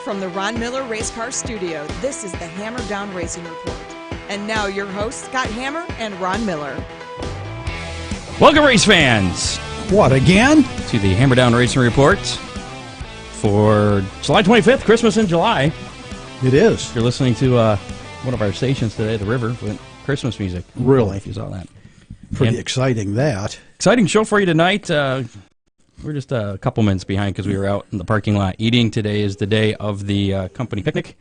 From the Ron Miller Race Car Studio, this is the Hammer Down Racing Report. And now your hosts, Scott Hammer and Ron Miller. Welcome, race fans. What, again? To the Hammer Down Racing Report for July 25th, Christmas in July. It is. You're listening to one of our stations today, The River, with Christmas music. Really? If you saw that. Pretty exciting, that. Exciting show for you tonight. We're just a couple minutes behind because we were out in the parking lot eating. Today is the day of the company picnic.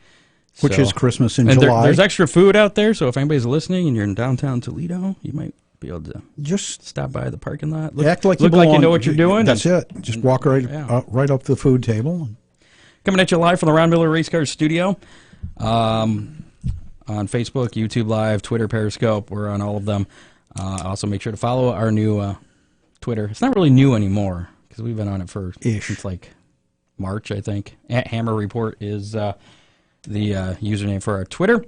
Which is Christmas in and July. There's extra food out there, so if anybody's listening and you're in downtown Toledo, you might be able to just stop by the parking lot. Act like you know what you're doing. That's it. Just walk right up the food table. Coming at you live from the Ron Miller Race Car Studio. On Facebook, YouTube Live, Twitter, Periscope. We're on all of them. Also, make sure to follow our new Twitter. It's not really new anymore because we've been on it since like March, I think. @Hammer Report is the username for our Twitter.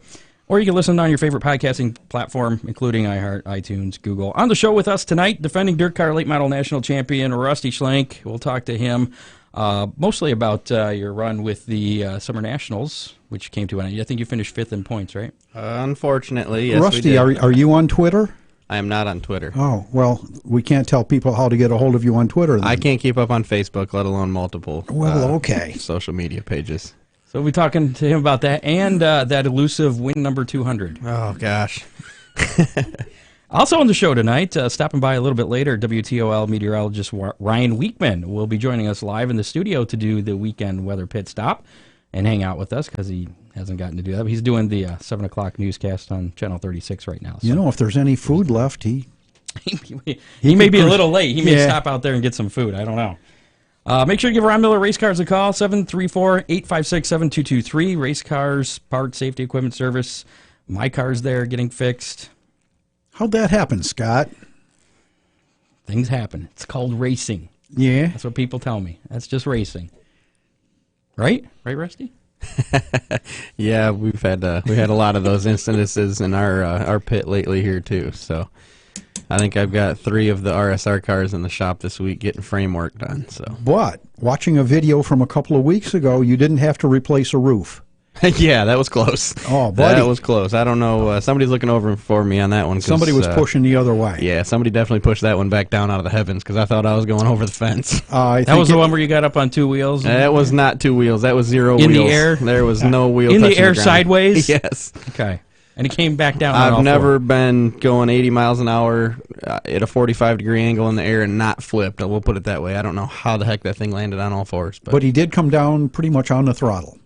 Or you can listen on your favorite podcasting platform, including iHeart, iTunes, Google. On the show with us tonight, defending DIRTcar Late Model National Champion Rusty Schlenk. We'll talk to him mostly about your run with the Summer Nationals, which came to an end. I think you finished 5th in points, right? Unfortunately, yes. Rusty, are you on Twitter? I am not on Twitter. Oh, well, we can't tell people how to get a hold of you on Twitter then. I can't keep up on Facebook, let alone multiple okay. social media pages. So we'll be talking to him about that and that elusive win number 200. Oh, gosh. Also on the show tonight, stopping by a little bit later, WTOL meteorologist Ryan Weekman will be joining us live in the studio to do the weekend weather pit stop and hang out with us because he hasn't gotten to do that. But he's doing the 7 o'clock newscast on Channel 36 right now. So. You know, if there's any food left, he may be a little late. He may stop out there and get some food. I don't know. Make sure to give Ron Miller Race Cars a call, 734-856-7223. Race Cars, parts, safety equipment service. My car's there getting fixed. How'd that happen, Scott? Things happen. It's called racing. Yeah. That's what people tell me. That's just racing. Right? Right, Rusty? Yeah, we had a lot of those incidences in our pit lately here, too. So I think I've got 3 of the RSR cars in the shop this week getting frame work done. So, but watching a video from a couple of weeks ago, you didn't have to replace a roof. Yeah, that was close. Oh, buddy. That was close. I don't know. Somebody's looking over for me on that one. Somebody was pushing the other way. Yeah, somebody definitely pushed that one back down out of the heavens because I thought I was going over the fence. That was the one where you got up on 2 wheels? That was not 2 wheels. That was 0 wheels. In the air? There was no wheel in touching the air ground. sideways? Yes. Okay. And it came back down. I've never been going 80 miles an hour at a 45-degree angle in the air and not flipped. We'll put it that way. I don't know how the heck that thing landed on all fours. But he did come down pretty much on the throttle.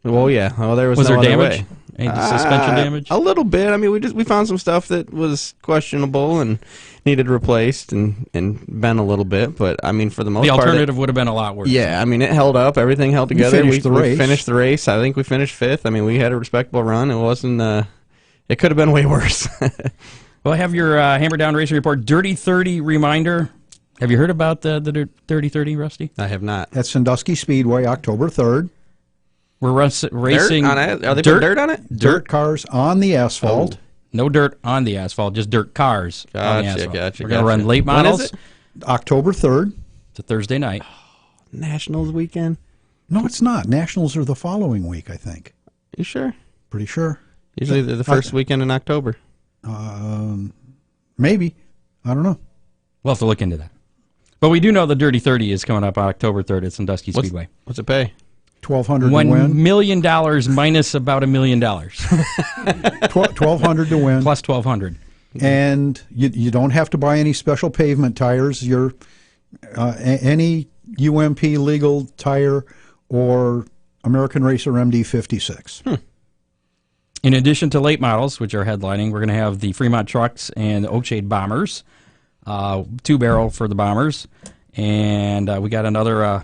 Well, yeah. Well, there was no there other damage? way. Any suspension damage? A little bit. I mean, we found some stuff that was questionable and needed replaced and bent a little bit. But I mean, for the most part, the alternative would have been a lot worse. Yeah, I mean, it held up. Everything held together. We finished the race. I think we finished 5th. I mean, we had a respectable run. It wasn't. It could have been way worse. Well, I have your Hammer Down Racing Report Dirty 30 reminder. Have you heard about the Dirty 30, Rusty? I have not. At Sandusky Speedway, October 3rd. We're racing. Dirt on it? Are they putting dirt on it? Dirt cars on the asphalt. Oh, no dirt on the asphalt, just dirt cars on the asphalt. Gotcha. We're going to run late models. When is it? October 3rd. It's a Thursday night. Nationals weekend? No, it's not. Nationals are the following week, I think. You sure? Pretty sure. Usually they're the first weekend in October. Maybe. I don't know. We'll have to look into that. But we do know the Dirty 30 is coming up on October 3rd at Sandusky Speedway. What's it pay? $1,200 to win. win. $1 million minus about $1 million. $1,200 to win. Plus $1,200. And you don't have to buy any special pavement tires. Any UMP legal tire or American Racer MD56. In addition to late models, which are headlining, we're going to have the Fremont Trucks and the Oakshade Bombers, 2-barrel for the Bombers, and we got another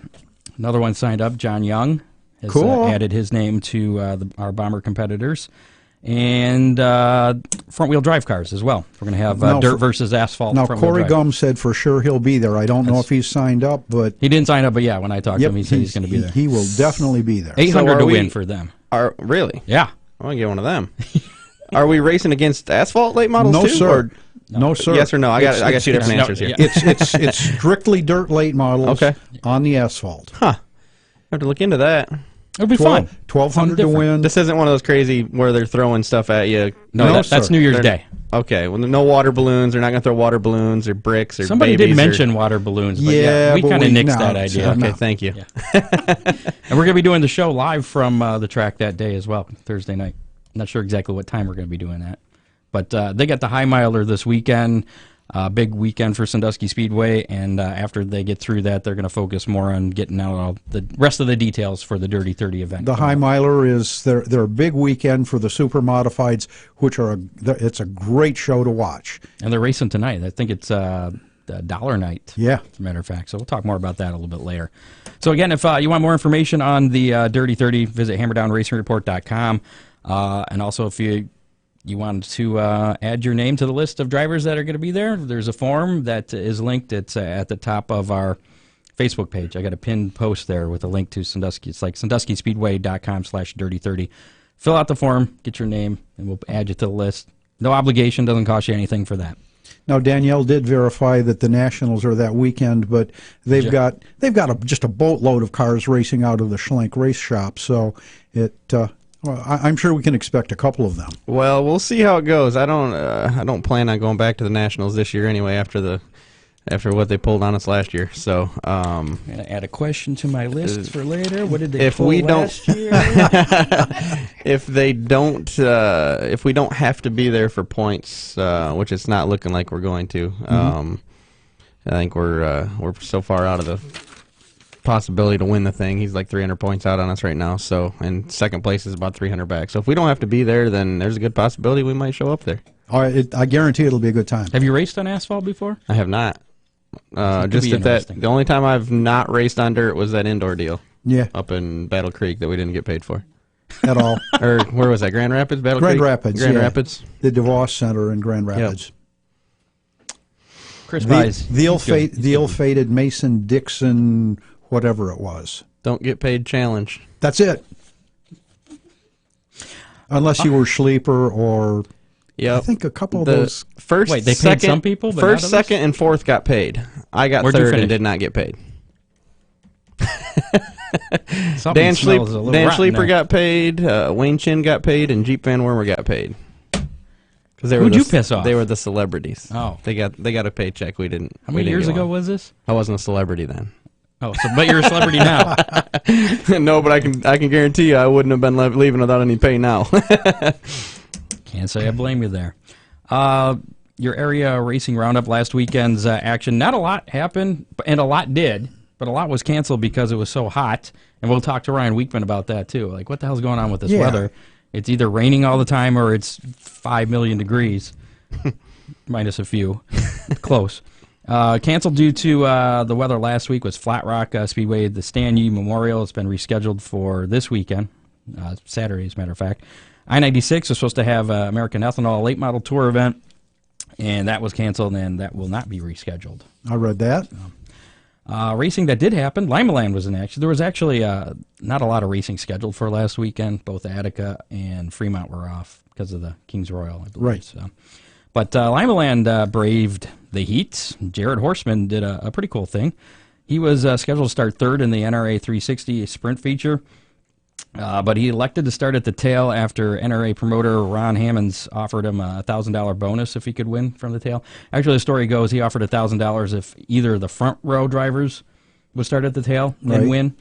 one signed up. John Young has added his name to our Bomber competitors, and front-wheel drive cars as well. We're going to have dirt versus asphalt. Now, Corey Gum said for sure he'll be there. I don't know if he's signed up, but he didn't sign up. But yeah, when I talked to him, he said he's going to be there. He will definitely be there. 800 to win for them. Really? Yeah. I want to get one of them. Are we racing against asphalt late models no, too? Sir. No, sir. Yes or no? I got two different answers here. It's strictly dirt late models on the asphalt. Huh. I have to look into that. It'll be fun. 1,200 to win. This isn't one of those crazy where they're throwing stuff at you. No, that's New Year's Day. Okay, well, no water balloons. They're not going to throw water balloons or bricks or Somebody babies did mention water balloons, but Yeah, we but kind of we- nixed no, that idea. Okay, No. thank you. And we're going to be doing the show live from the track that day as well, Thursday night. Not sure exactly what time we're going to be doing that. But they got the High Miler this weekend, big weekend for Sandusky Speedway, and after they get through that, they're going to focus more on getting out all the rest of the details for the Dirty 30 event. The High Miler is their big weekend for the super modifieds, which are it's a great show to watch. And they're racing tonight. I think it's the Dollar Night. Yeah. As a matter of fact. So we'll talk more about that a little bit later. So again, if you want more information on the Dirty 30, visit hammerdownracingreport.com. And also if you want to add your name to the list of drivers that are going to be there, there's a form that is linked. It's at the top of our Facebook page. I got a pinned post there with a link to Sandusky. It's like sanduskyspeedway.com/dirty30. Fill out the form, get your name, and we'll add you to the list. No obligation, doesn't cost you anything for that. Now Danielle did verify that the Nationals are that weekend, but they've got just a boatload of cars racing out of the Schlenk race shop. So I'm sure we can expect a couple of them. Well, we'll see how it goes. I don't plan on going back to the Nationals this year anyway. After what they pulled on us last year, so I'm gonna add a question to my list for later. What did they if pull we last year? if we don't have to be there for points, which it's not looking like we're going to, I think we're so far out of the possibility to win the thing. He's like 300 points out on us right now. So, and second place is about 300 back. So if we don't have to be there, then there's a good possibility we might show up there. All right, I guarantee it'll be a good time. Have you raced on asphalt before? I have not. could Just be at that. interesting. The only time I've not raced on dirt was that indoor deal Yeah, up in Battle Creek that we didn't get paid for. at all. Or where was that? Grand Rapids, Battle Grand Creek, Rapids, Grand yeah. Rapids. The DeVos Center in Grand Rapids. Chris Buys. The ill-fated Mason Dixon, whatever it was. Don't get paid challenge. That's it. Unless you were Schleeper or Yep. I think a couple of The those. first, Wait, they paid second, some people, but first, not others? second, and fourth got paid. I got Where'd you third and finish? did not get paid. Something Dan smells a little rotten Sleeper there. got paid. Wayne Chin got paid, and Jeep Van Wormer got paid. Because they were Who'd the, you piss off? They were the celebrities. Oh. they got a paycheck. We didn't. How we many didn't years get ago one. was this? I wasn't a celebrity then. Oh, so but you're a celebrity now. No, but I can guarantee you I wouldn't have been leaving without any pay now. Can't say I blame you there. Your area racing roundup last weekend's action. Not a lot happened, and a lot did, but a lot was canceled because it was so hot. And we'll talk to Ryan Weekman about that too. Like, what the hell's going on with this Yeah. weather? It's either raining all the time or it's 5 million degrees, minus a few. Close. Canceled due to the weather last week was Flat Rock Speedway, the Stan Yee Memorial. It's been rescheduled for this weekend, Saturday as a matter of fact. I-96 was supposed to have American Ethanol late model tour event, and that was canceled, and that will not be rescheduled. I read that. Racing that did happen, Limaland was in action. There was actually not a lot of racing scheduled for last weekend. Both Attica and Fremont were off because of the Kings Royal, I believe. Right. So. But Limaland braved the heat. Jared Horseman did a pretty cool thing. He was scheduled to start third in the NRA 360 sprint feature, but he elected to start at the tail after NRA promoter Ron Hammonds offered him a $1,000 bonus if he could win from the tail. Actually, the story goes he offered $1,000 if either the front row drivers would start at the tail and Right. win.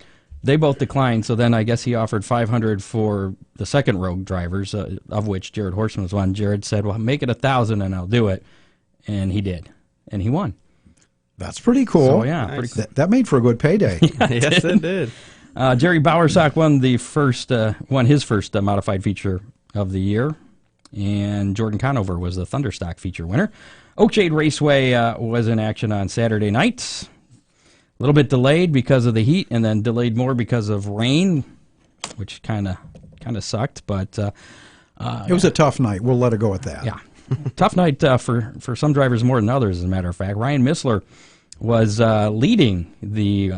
They both declined, so then I guess he offered $500 for the second row drivers, of which Jared Horseman was one. Jared said, well, make it $1,000 and I'll do it. And he did. And he won. That's pretty cool. So, yeah, Nice. pretty cool. That made for a good payday. Yes, it did. Jerry Bowersock won his first modified feature of the year, and Jordan Conover was the Thunderstock feature winner. Oakshade Raceway was in action on Saturday night. A little bit delayed because of the heat, and then delayed more because of rain, which kind of sucked. But It was a tough night. We'll let it go at that. yeah, tough night for some drivers more than others. As a matter of fact, Ryan Missler was leading the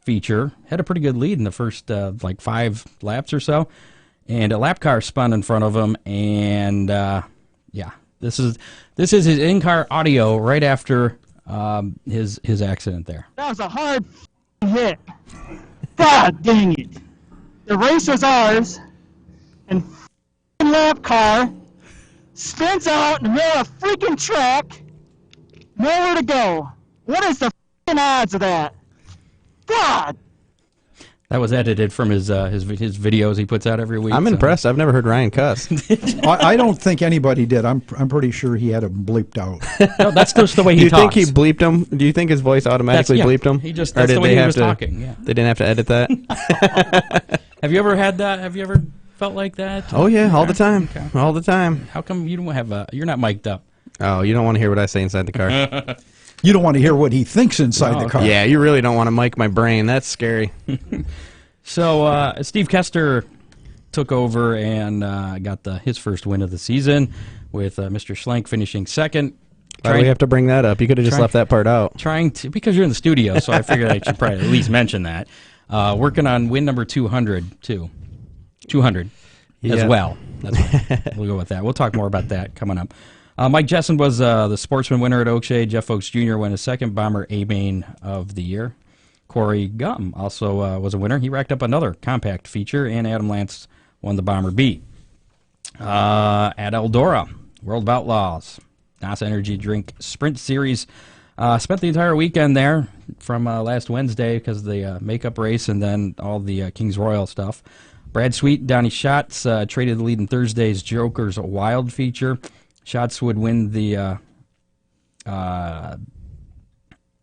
feature, had a pretty good lead in the first 5 laps or so, and a lap car spun in front of him, and this is his in-car audio right after his accident there. That was a hard hit. God dang it. The race is ours, and lap car spins out in the middle of a freaking track, nowhere to go. What is the odds of that? God! That was edited from his videos he puts out every week. I'm impressed. I've never heard Ryan cuss. I don't think anybody did. I'm pretty sure he had him bleeped out. No, that's just the way he Do you talks. think he bleeped him? Do you think his voice automatically bleeped him? He just Or that's did the way they he have was to- talking. Yeah. They didn't have to edit that? Have you ever had that? Have you ever felt like that? Oh, yeah, all the time. Okay. All the time. How come you don't have you're not mic'd up? Oh, you don't want to hear what I say inside the car. You don't want to hear what he thinks inside the car. Yeah, you really don't want to mic my brain. That's scary. So Steve Kester took over and got his first win of the season with Mr. Schlenk finishing second. Why do we have to bring that up? You could have just left that part out. Because you're in the studio, so I figured I should probably at least mention that. Working on win number 200 too. 200 as Yeah. well. That's right. We'll go with that. We'll talk more about that coming up. Mike Jessen was the sportsman winner at Oakshade. Jeff Oakes Jr. won his second Bomber A-Main of the year. Corey Gum also was a winner. He racked up another compact feature, and Adam Lance won the Bomber B. At Eldora, World of Outlaws, NASA Energy Drink Sprint Series. Spent the entire weekend there from last Wednesday because of the makeup race and then all the Kings Royal stuff. Brad Sweet, Donnie Schatz traded the lead in Thursday's Joker's Wild feature. Schatz would win the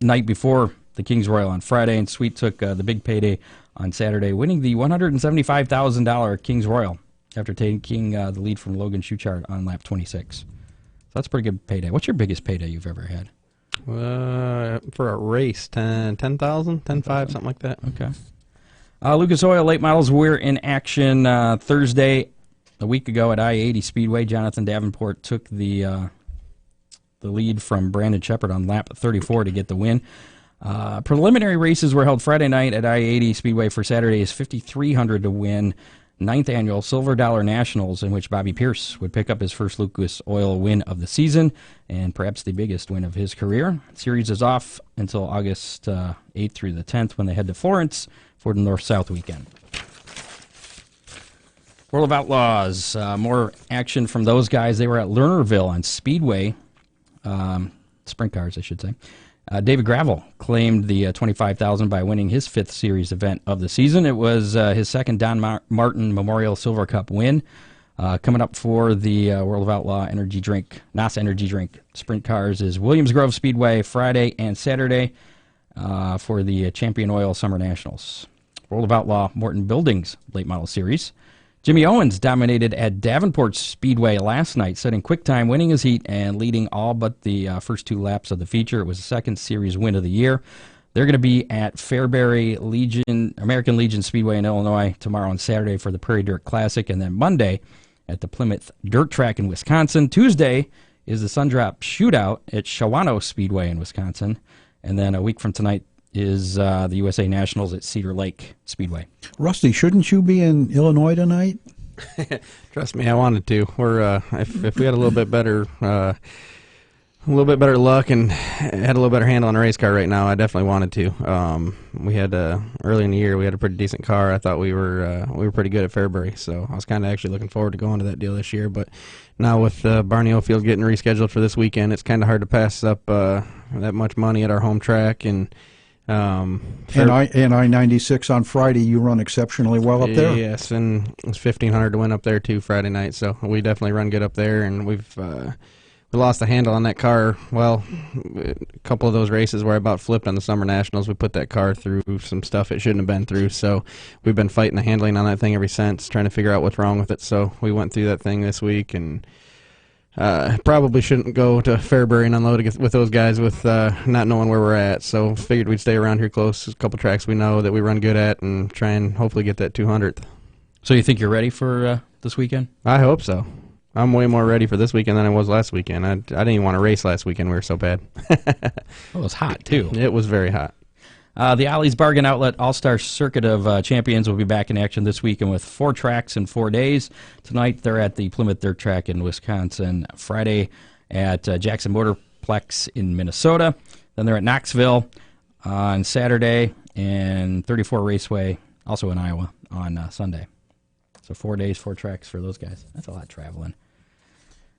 night before the Kings Royal on Friday, and Sweet took the big payday on Saturday, winning the $175,000 Kings Royal after taking the lead from Logan Schuchart on lap 26. So that's a pretty good payday. What's your biggest payday you've ever had? For a race, 10,000, 10,500, something like that. Okay. Lucas Oil late models were in action Thursday, a week ago at I-80 Speedway. Jonathan Davenport took the lead from Brandon Shepard on lap 34 to get the win. Preliminary races were held Friday night at I-80 Speedway for Saturday's 5,300 to win 9th annual Silver Dollar Nationals, in which Bobby Pierce would pick up his first Lucas Oil win of the season and perhaps the biggest win of his career. The series is off until August 8th through the 10th when they head to Florence for the North-South weekend. World of Outlaws, more action from those guys. They were at Lernerville on Speedway, sprint cars, I should say. David Gravel claimed the $25,000 by winning his fifth series event of the season. It was his second Don Martin Memorial Silver Cup win. Coming up for the World of Outlaw Energy Drink, NASA Energy Drink sprint cars is Williams Grove Speedway Friday and Saturday for the Champion Oil Summer Nationals. World of Outlaw Morton Buildings Late Model Series. Jimmy Owens dominated at Davenport Speedway last night, setting quick time, winning his heat, and leading all but the first two laps of the feature. It was the second series win of the year. They're going to be at Fairbury American Legion Speedway in Illinois tomorrow and Saturday for the Prairie Dirt Classic, and then Monday at the Plymouth Dirt Track in Wisconsin. Tuesday is the Sundrop Shootout at Shawano Speedway in Wisconsin, and then a week from tonight is the USA Nationals at Cedar Lake Speedway. Rusty, shouldn't you be in Illinois tonight? Trust me, I wanted to. We're if we had a little bit better luck and had a little better handle on a race car right now, I definitely wanted to. We had early in the year we had a pretty decent car. I thought we were pretty good at Fairbury, so I was kind of actually looking forward to going to that deal this year. But now with Barney Ofield getting rescheduled for this weekend, it's kind of hard to pass up that much money at our home track and. And I-96 on Friday, you run exceptionally well up there. Yes, and it's 1,500 to win up there too Friday night, so we definitely run good up there, and we lost the handle on that car. Well, a couple of those races where I about flipped on the Summer Nationals, we put that car through some stuff it shouldn't have been through, so we've been fighting the handling on that thing ever since, trying to figure out what's wrong with it. So we went through that thing this week, and probably shouldn't go to Fairbury and unload with those guys with not knowing where we're at. So figured we'd stay around here close. There's a couple tracks we know that we run good at and try and hopefully get that 200th. So you think you're ready for this weekend? I hope so. I'm way more ready for this weekend than I was last weekend. I didn't even want to race last weekend. We were so bad. It was hot, too. It was very hot. The Ollie's Bargain Outlet All-Star Circuit of Champions will be back in action this weekend with 4 tracks in 4 days. Tonight they're at the Plymouth Dirt Track in Wisconsin. Friday at Jackson Motorplex in Minnesota. Then they're at Knoxville on Saturday and 34 Raceway, also in Iowa, on Sunday. So 4 days, 4 tracks for those guys. That's a lot traveling.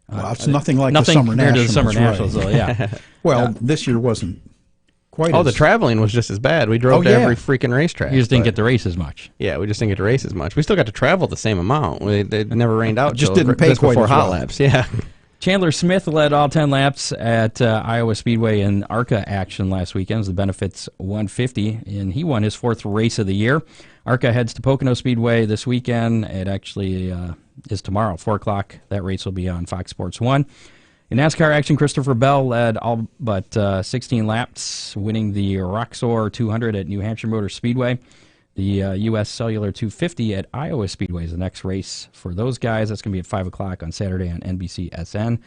Well, it's nothing like nothing the Summer compared Nationals. to the Summer right. Nationals, though, yeah. Well, this year wasn't quite Oh, as... the traveling was just as bad. We drove Oh, to yeah. every freaking racetrack. You just didn't but- get to race as much. Yeah, we just didn't get to race as much. We still got to travel the same amount. They never rained out. Just till didn't pay just quite before as hot well. laps. Yeah. Chandler Smith led all 10 laps at Iowa Speedway in ARCA action last weekend. It was the Benefits 150, and he won his 4th race of the year. ARCA heads to Pocono Speedway this weekend. It actually is tomorrow, 4 o'clock. That race will be on Fox Sports 1. In NASCAR action, Christopher Bell led all but 16 laps, winning the Roxor 200 at New Hampshire Motor Speedway. The U.S. Cellular 250 at Iowa Speedway is the next race for those guys. That's going to be at 5 o'clock on Saturday on NBC-SN.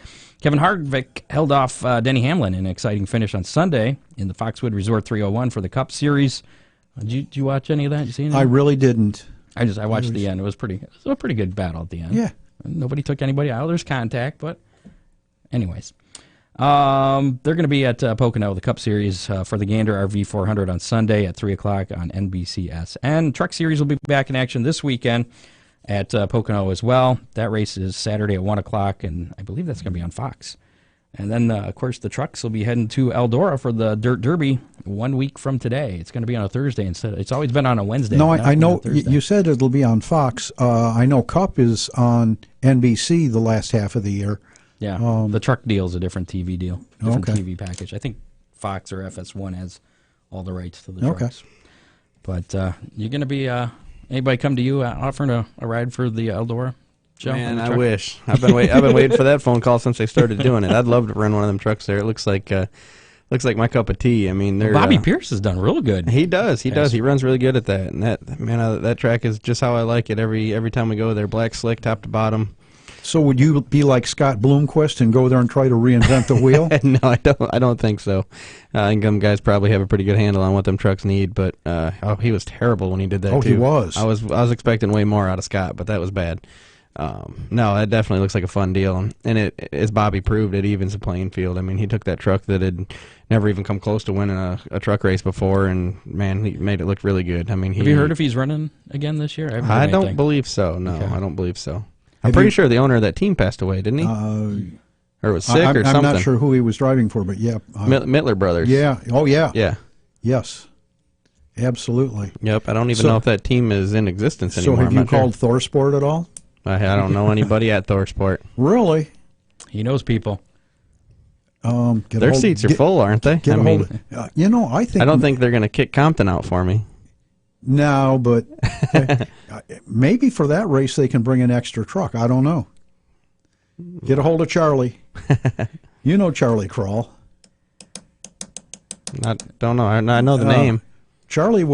Kevin Harvick held off Denny Hamlin in an exciting finish on Sunday in the Foxwood Resort 301 for the Cup Series. Did you watch any of that? Did you see anything? I really didn't. I watched the end. It was a pretty good battle at the end. Yeah. Nobody took anybody out. There's contact, but anyways. They're going to be at Pocono, the Cup Series, for the Gander RV 400 on Sunday at 3 o'clock on NBCSN. Truck Series will be back in action this weekend at Pocono as well. That race is Saturday at 1 o'clock, and I believe that's going to be on Fox. And then, of course, the trucks will be heading to Eldora for the Dirt Derby 1 week from today. It's going to be on a Thursday instead. It's always been on a Wednesday. No, but now I it's know on a Thursday. you said it'll be on Fox. I know Cup is on NBC the last half of the year. Yeah, the truck deal is a different TV deal, different Okay. TV package. I think Fox or FS1 has all the rights to the Okay. trucks. But you're going to be, anybody come to you offering a ride for the Eldora show? Man, on the I truck? wish. I've been waiting for that phone call since they started doing it. I'd love to run one of them trucks there. It looks like my cup of tea. I mean, they're Bobby Pierce has done real good. He does. He Yes. does. He runs really good at that. And that track is just how I like it. Every time we go there, black slick, top to bottom. So would you be like Scott Bloomquist and go there and try to reinvent the wheel? No, I don't think so. I think them guys probably have a pretty good handle on what them trucks need. But he was terrible when he did that. Oh, too. he was. I was expecting way more out of Scott, but that was bad. No, that definitely looks like a fun deal, and it, as Bobby proved, it evens the playing field. I mean, he took that truck that had never even come close to winning a truck race before, and man, he made it look really good. I mean, Have you heard if he's running again this year? haven't heard I don't anything. believe so. No, Okay. I don't believe so. I'm pretty sure the owner of that team passed away, didn't he? Or was sick I'm or something. not sure who he was driving for, but yeah. Mittler Brothers. Yeah. Oh, yeah. Yeah. Yes. Absolutely. Yep. I don't even So- know if that team is in existence So anymore. have I'm you not sure. called ThorSport at all? I don't know anybody at ThorSport. Really? He knows people. Get a Their hold- seats are get- full, aren't they? Get I a hold. mean, I think. I don't think they're going to kick Compton out for me. No, but maybe for that race they can bring an extra truck. I don't know. Get a hold of Charlie. You know Charlie Crawl. Don't know. I know the name. Charlie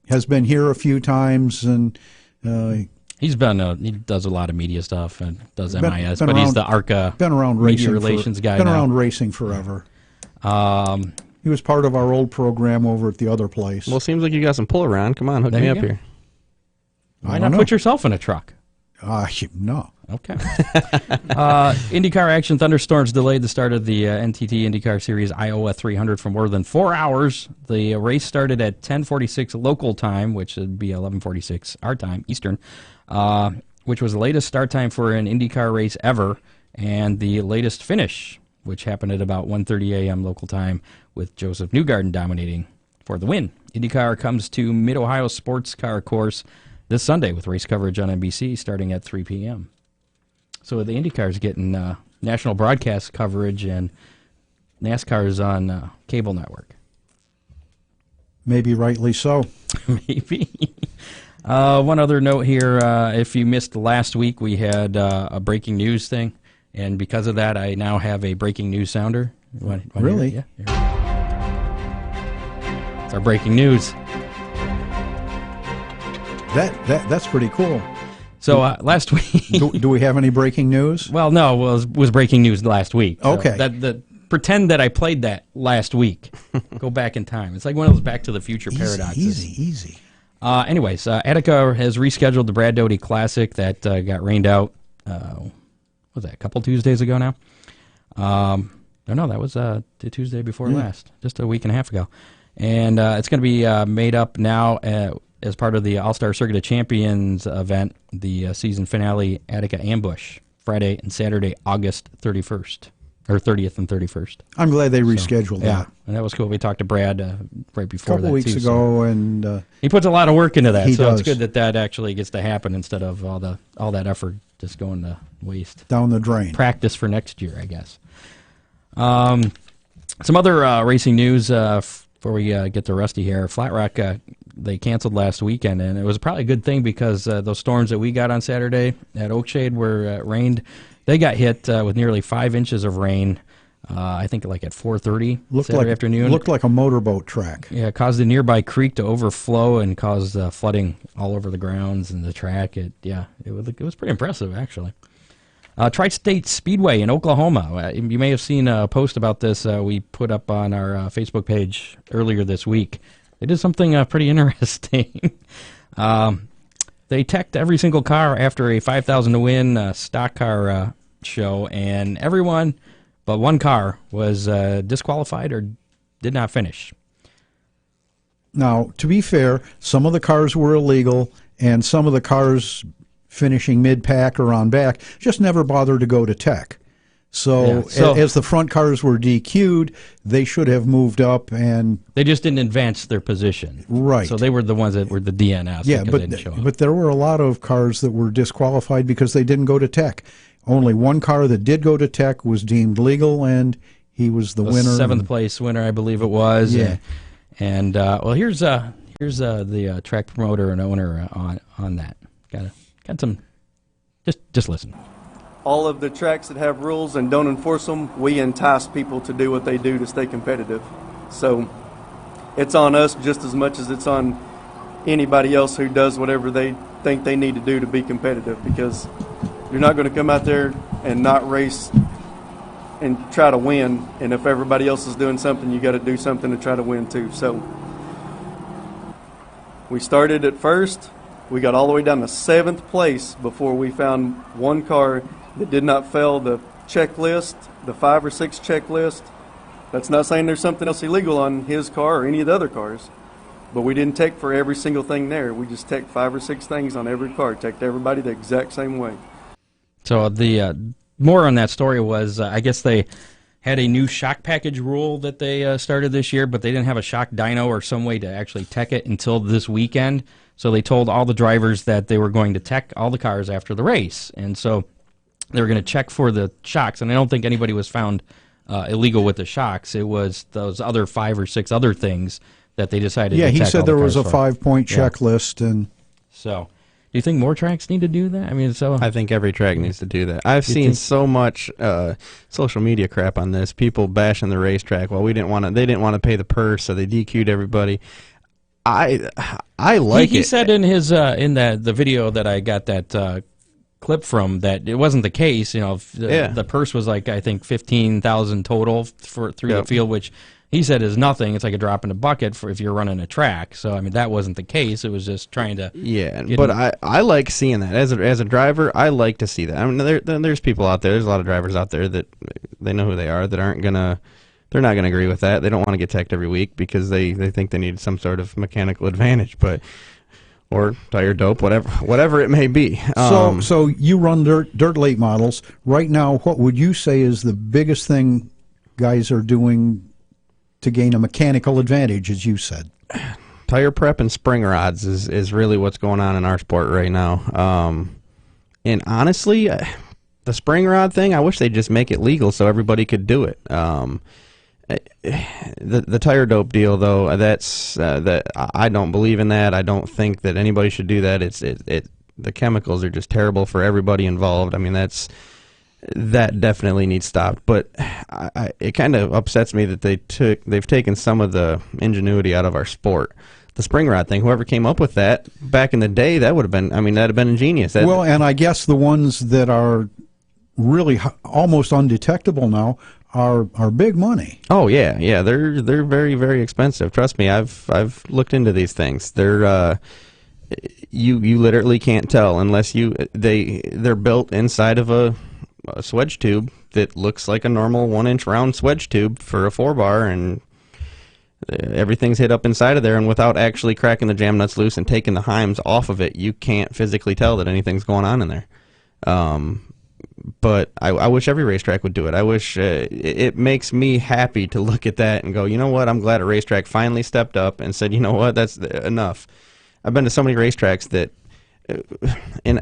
has been here a few times, and He does a lot of media stuff and does Been- MIS, been but he's around- the ARCA been around media racing. relations guy Been now. around racing forever. He was part of our old program over at the other place. Well, seems like you got some pull around. Come on, hook There me you up go. here. Why I not don't know. put yourself in a truck? No. Okay. IndyCar action. Thunderstorms delayed the start of the NTT IndyCar Series Iowa 300 for more than 4 hours. The race started at 10:46 local time, which would be 11:46 our time, Eastern, which was the latest start time for an IndyCar race ever, and the latest finish, which happened at about 1:30 a.m. local time, with Joseph Newgarden dominating for the win. IndyCar comes to Mid-Ohio Sports Car Course this Sunday with race coverage on NBC starting at 3 p.m. So the IndyCar's getting national broadcast coverage, and NASCAR's on cable network. Maybe rightly so. Maybe. One other note here. If you missed last week, we had a breaking news thing, and because of that, I now have a breaking news sounder. Want to hear it? Really? Yeah. Here. It's our breaking news. That's pretty cool. So last week... Do we have any breaking news? Well, no, it was breaking news last week. So Okay. Pretend that I played that last week. Go back in time. It's like one of those Back to the Future paradoxes. Easy. Anyways, Attica has rescheduled the Brad Doty Classic that got rained out. What was that, a couple Tuesdays ago now? No, that was the Tuesday before last, just a week and a half ago. And it's going to be made up now as part of the All-Star Circuit of Champions event, the season finale Attica Ambush, Friday and Saturday, August 31st. Or 30th and 31st. I'm glad they rescheduled Yeah, that. and that was cool. We talked to Brad right before A couple that, weeks too, ago, and he puts a lot of work into that, He so does. it's good that that actually gets to happen instead of all that effort just going to waste. down the drain. Practice for next year, I guess. Some other racing news before we get to Rusty here. Flat Rock, they canceled last weekend, and it was probably a good thing because those storms that we got on Saturday at Oakshade where it rained, they got hit with nearly 5 inches of rain, I think like at 4:30 Saturday afternoon. Looked like a motorboat track. Yeah, it caused a nearby creek to overflow and caused flooding all over the grounds and the track. It was pretty impressive, actually. Tri-State Speedway in Oklahoma. You may have seen a post about this we put up on our Facebook page earlier this week. They did something pretty interesting. They teched every single car after a 5,000 to win stock car show, and everyone but one car was disqualified or did not finish. Now, to be fair, some of the cars were illegal, and some of the cars finishing mid-pack or on back just never bothered to go to tech. So, as the front cars were DQ'd, they should have moved up, and they just didn't advance their position. Right. So they were the ones that were the DNS. yeah, because they didn't show up. but there were a lot of cars that were disqualified because they didn't go to tech. Only one car that did go to tech was deemed legal, and he was the winner. Seventh place winner, I believe it was. Yeah. And well, here's the track promoter and owner on that. Got some. Just listen. All of the tracks that have rules and don't enforce them, we entice people to do what they do to stay competitive. So it's on us just as much as it's on anybody else who does whatever they think they need to do to be competitive, because you're not going to come out there and not race and try to win. And if everybody else is doing something, you got to do something to try to win too. So we started at first. We got all the way down to 7th place before we found one car that did not fail the checklist, the 5 or 6 checklist. That's not saying there's something else illegal on his car or any of the other cars, but we didn't tech for every single thing there. We just teched 5 or 6 things on every car, teched everybody the exact same way. So the more on that story was, I guess they had a new shock package rule that they started this year, but they didn't have a shock dyno or some way to actually tech it until this weekend. So they told all the drivers that they were going to tech all the cars after the race, and so they were going to check for the shocks. And I don't think anybody was found illegal with the shocks. It was those other 5 or 6 other things that they decided. Yeah, to he tech said all the there was a cars for. 5-point checklist, and So, do you think more tracks need to do that? I mean, I think every track needs to do that. I've seen so much social media crap on this. People bashing the racetrack. Well, they didn't want to pay the purse, so they DQ'd everybody. I like he it. said in his in the video that I got that clip from that it wasn't the case. You know, the purse was like I think 15,000 total through the field, which he said is nothing. It's like a drop in the bucket for if you're running a track. So I mean that wasn't the case. It was just trying to but I like seeing that as a driver. I like to see that. I mean, there's people out there. There's a lot of drivers out there that they know who they are that aren't gonna. They're not going to agree with that. They don't want to get teched every week because they think they need some sort of mechanical advantage, or tire dope, whatever it may be. So you run dirt late models right now. What would you say is the biggest thing guys are doing to gain a mechanical advantage, as you said? Tire prep and spring rods is really what's going on in our sport right now. And honestly, the spring rod thing, I wish they'd just make it legal so everybody could do it. The tire dope deal, though, that I don't believe in that. I don't think that anybody should do that. The chemicals are just terrible for everybody involved. I mean, that definitely needs stopped. But it kind of upsets me that they've taken some of the ingenuity out of our sport. The spring rod thing, whoever came up with that back in the day, that'd have been ingenious. Well, and I guess the ones that are really almost undetectable now are big money. Oh yeah, they're very, very expensive. Trust me, I've looked into these things. They're you literally can't tell unless they're built inside of a swedge tube that looks like a normal 1-inch round swedge tube for a 4-bar, and Everything's hid up inside of there, and without actually cracking the jam nuts loose and taking the heims off of it, you can't physically tell that anything's going on in there. But I wish every racetrack would do it. I wish it makes me happy to look at that and go, you know what? I'm glad a racetrack finally stepped up and said, you know what? That's enough. I've been to so many racetracks that, and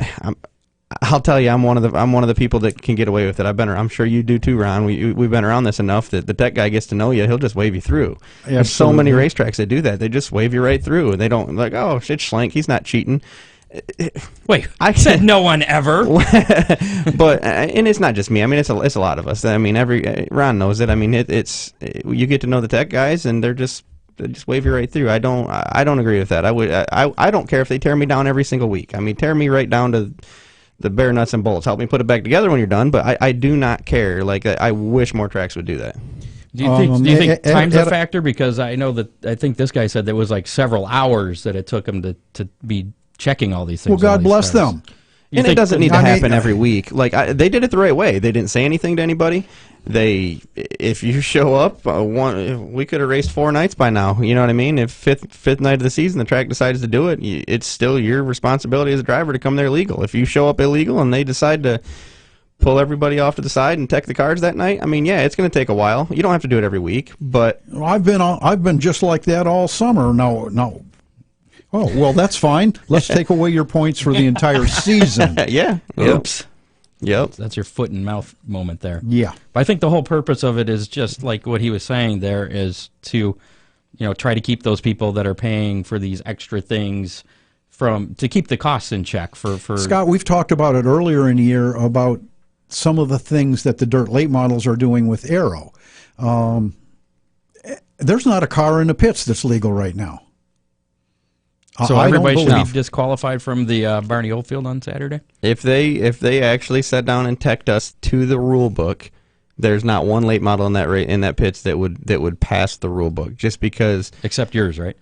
I'll tell you, I'm one of the people that can get away with it. I'm sure you do too, Ron. We've been around this enough that the tech guy gets to know you. He'll just wave you through. Absolutely. There's so many racetracks that do that. They just wave you right through, and they don't like, oh, it's Schlenk. He's not cheating. Wait, I said no one ever. But and it's not just me. I mean, it's a lot of us. I mean, Ron knows it. I mean, it's you get to know the tech guys, and they just wave you right through. I don't agree with that. I don't care if they tear me down every single week. I mean, tear me right down to the bare nuts and bolts. Help me put it back together when you're done. But I do not care. Like I wish more tracks would do that. Do you think time's a factor? Because I think this guy said there was like several hours that it took him to be checking all these things. Well, God bless them. And it doesn't need to happen every week. Like they did it the right way. They didn't say anything to anybody. If you show up, we could have raced 4 nights by now. You know what I mean? If fifth night of the season, the track decides to do it, it's still your responsibility as a driver to come there legal. If you show up illegal and they decide to pull everybody off to the side and tech the cars that night, I mean, yeah, it's going to take a while. You don't have to do it every week, but I've been just like that all summer. No. Oh, well, that's fine. Let's take away your points for the entire season. Yeah. Oops. Yep. That's your foot and mouth moment there. Yeah. But I think the whole purpose of it is just like what he was saying there is to, try to keep those people that are paying for these extra things to keep the costs in check for Scott, we've talked about it earlier in the year about some of the things that the dirt late models are doing with aero. There's not a car in the pits that's legal right now. So everybody should be disqualified from the Barney Oldfield on Saturday? If they actually sat down and teched us to the rule book, there's not one late model in that pits that would pass the rule book just because. Except yours, right?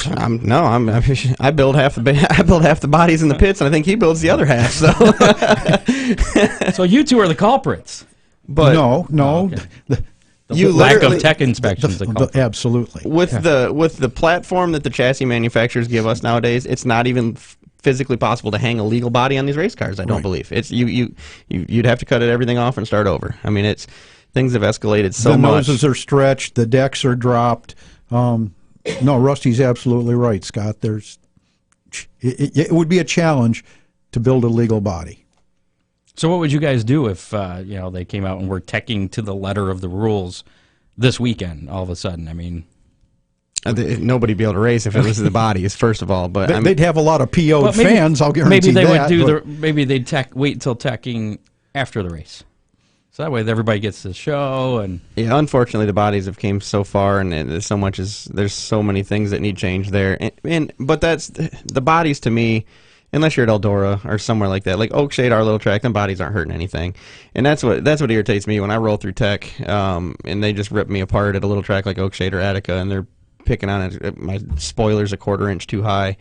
I build half the bodies in the pits, and I think he builds the other half. So, so you two are the culprits. But no. Oh, okay. The lack of tech inspections. Absolutely. With the platform that the chassis manufacturers give us nowadays, it's not even physically possible to hang a legal body on these race cars. I don't believe it's you'd have to cut everything off and start over. I mean, things have escalated so much. The noses are stretched, the decks are dropped. No, Rusty's absolutely right, Scott. It would be a challenge to build a legal body. So what would you guys do if they came out and were teching to the letter of the rules this weekend all of a sudden? I mean, nobody'd be able to race if it was the bodies, first of all. But they'd have a lot of PO'd fans. I'll guarantee that. Maybe they'd wait until teching after the race, so that way everybody gets to the show. And yeah, unfortunately, the bodies have came so far, and there's so many things that need change there. But that's the bodies to me. Unless you're at Eldora or somewhere like that, like Oakshade, our little track, them bodies aren't hurting anything, and that's what irritates me when I roll through tech, and they just rip me apart at a little track like Oakshade or Attica, and they're picking on it. My spoiler's a 1/4 inch too high.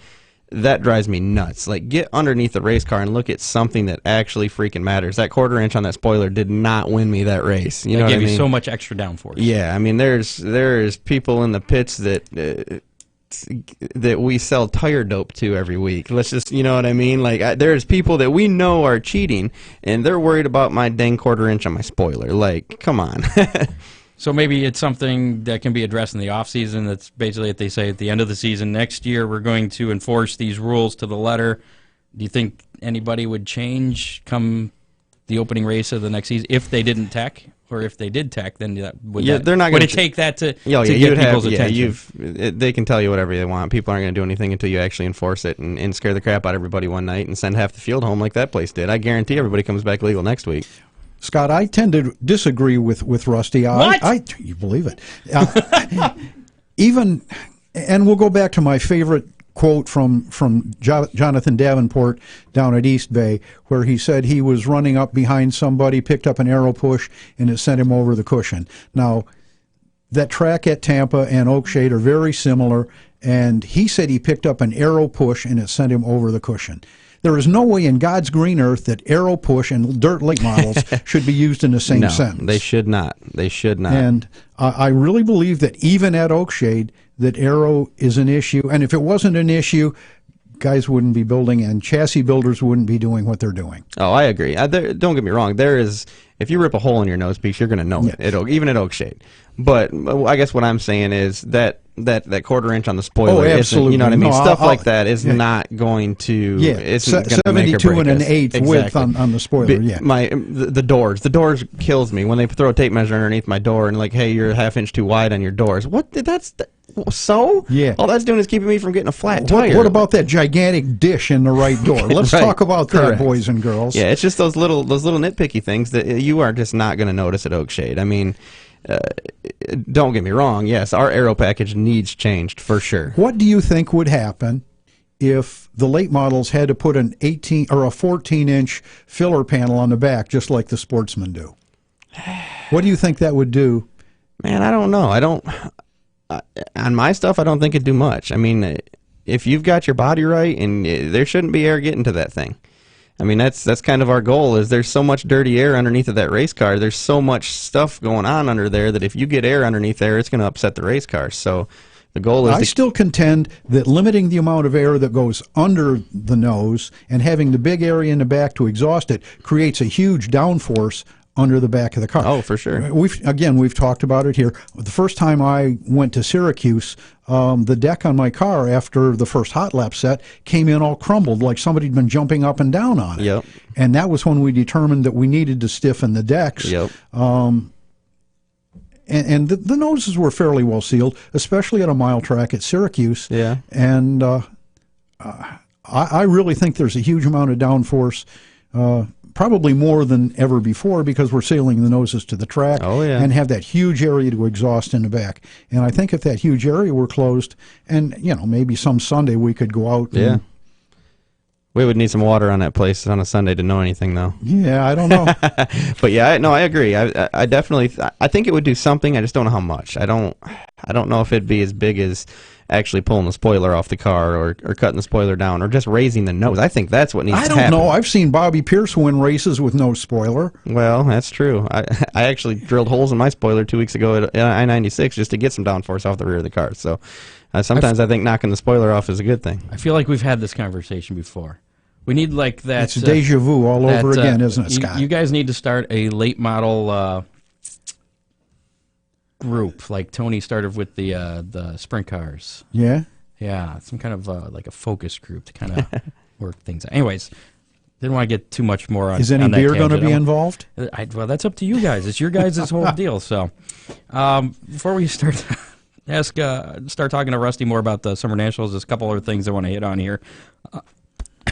That drives me nuts. Like, get underneath the race car and look at something that actually freaking matters. That 1/4 inch on that spoiler did not win me that race. You know what I mean? Give you so much extra downforce. Yeah, I mean, there's people in the pits that we sell tire dope to every week. Let's just, you know what I mean? Like, there's people that we know are cheating, and they're worried about my dang 1/4 inch on my spoiler. Like, come on. So maybe it's something that can be addressed in the off season. That's basically what they say at the end of the season. Next year, we're going to enforce these rules to the letter. Do you think anybody would change come the opening race of the next season if they didn't tech? Or if they did tech, then would it take that to get people's attention? They can tell you whatever they want. People aren't going to do anything until you actually enforce it and scare the crap out of everybody one night and send half the field home like that place did. I guarantee everybody comes back legal next week. Scott, I tend to disagree with Rusty. What? You believe it. And we'll go back to my favorite quote from Jonathan Davenport down at East Bay, where he said he was running up behind somebody, picked up an arrow push, and it sent him over the cushion. Now, that track at Tampa and Oakshade are very similar, and he said he picked up an arrow push and it sent him over the cushion. There is no way in God's green earth that aero push and dirt late models should be used in the same No, sentence. they should not. They should not. And I really believe that even at Oakshade, that aero is an issue. And if it wasn't an issue, guys wouldn't be building, and chassis builders wouldn't be doing what they're doing. Oh, I agree. Don't get me wrong. There is, if you rip a hole in your nose piece, you're going to know it, even at Oakshade. But I guess what I'm saying is that quarter inch on the spoiler, absolutely. You know what I mean? No, Stuff like that is not going to. Yeah, It's going to make or 72 break and an us. eighth width on the spoiler. The doors. The doors kills me when they throw a tape measure underneath my door and like, hey, you're a half inch too wide on your doors. What? So? Yeah. All that's doing is keeping me from getting a flat tire. What about that gigantic dish in the right door? Let's Right. talk about Correct. that, boys and girls. Yeah, it's just those little nitpicky things that you are just not going to notice at Oakshade. I mean, don't get me wrong. Yes, our aero package needs changed for sure. What do you think would happen if the late models had to put an 18 or a 14-inch filler panel on the back, just like the Sportsmen do? What do you think that would do? Man, I don't know. On my stuff, I don't think it'd do much. I mean, if you've got your body right, and there shouldn't be air getting to that thing. I mean, that's kind of our goal. Is there's so much dirty air underneath of that race car. There's so much stuff going on under there that if you get air underneath there, it's going to upset the race car. So the goal is. I still contend that limiting the amount of air that goes under the nose and having the big area in the back to exhaust it creates a huge downforce under the back of the car. Oh, for sure. We've talked about it here. The first time I went to Syracuse, the deck on my car after the first hot lap set came in all crumbled, like somebody'd been jumping up and down on it. Yep. And that was when we determined that we needed to stiffen the decks. Yep. And the noses were fairly well sealed, especially at a mile track at Syracuse. Yeah. And I really think there's a huge amount of downforce, probably more than ever before, because we're sealing the noses to the track. Oh, yeah. And have that huge area to exhaust in the back. And I think if that huge area were closed, and maybe some Sunday we could go out. Yeah. We would need some water on that place on a Sunday to know anything, though. Yeah, I don't know. But yeah, I agree. I definitely, I think it would do something. I just don't know how much. I don't know if it'd be as big as actually pulling the spoiler off the car, or cutting the spoiler down, or just raising the nose. I think that's what needs to happen. I don't know. I've seen Bobby Pierce win races with no spoiler. Well, that's true. I actually drilled holes in my spoiler 2 weeks ago at I-96 just to get some downforce off the rear of the car. So sometimes I think knocking the spoiler off is a good thing. I feel like we've had this conversation before. We need like that. It's deja vu all over again, isn't it, Scott? You guys need to start a late model group, like Tony started with the sprint cars. Yeah? Yeah, some kind of like a focus group to kind of work things out. Anyways, didn't want to get too much more on. Is any on that beer going to tangent. be involved? Well, that's up to you guys. It's your guys' whole deal. So, before we start talking to Rusty more about the Summer Nationals, there's a couple other things I want to hit on here.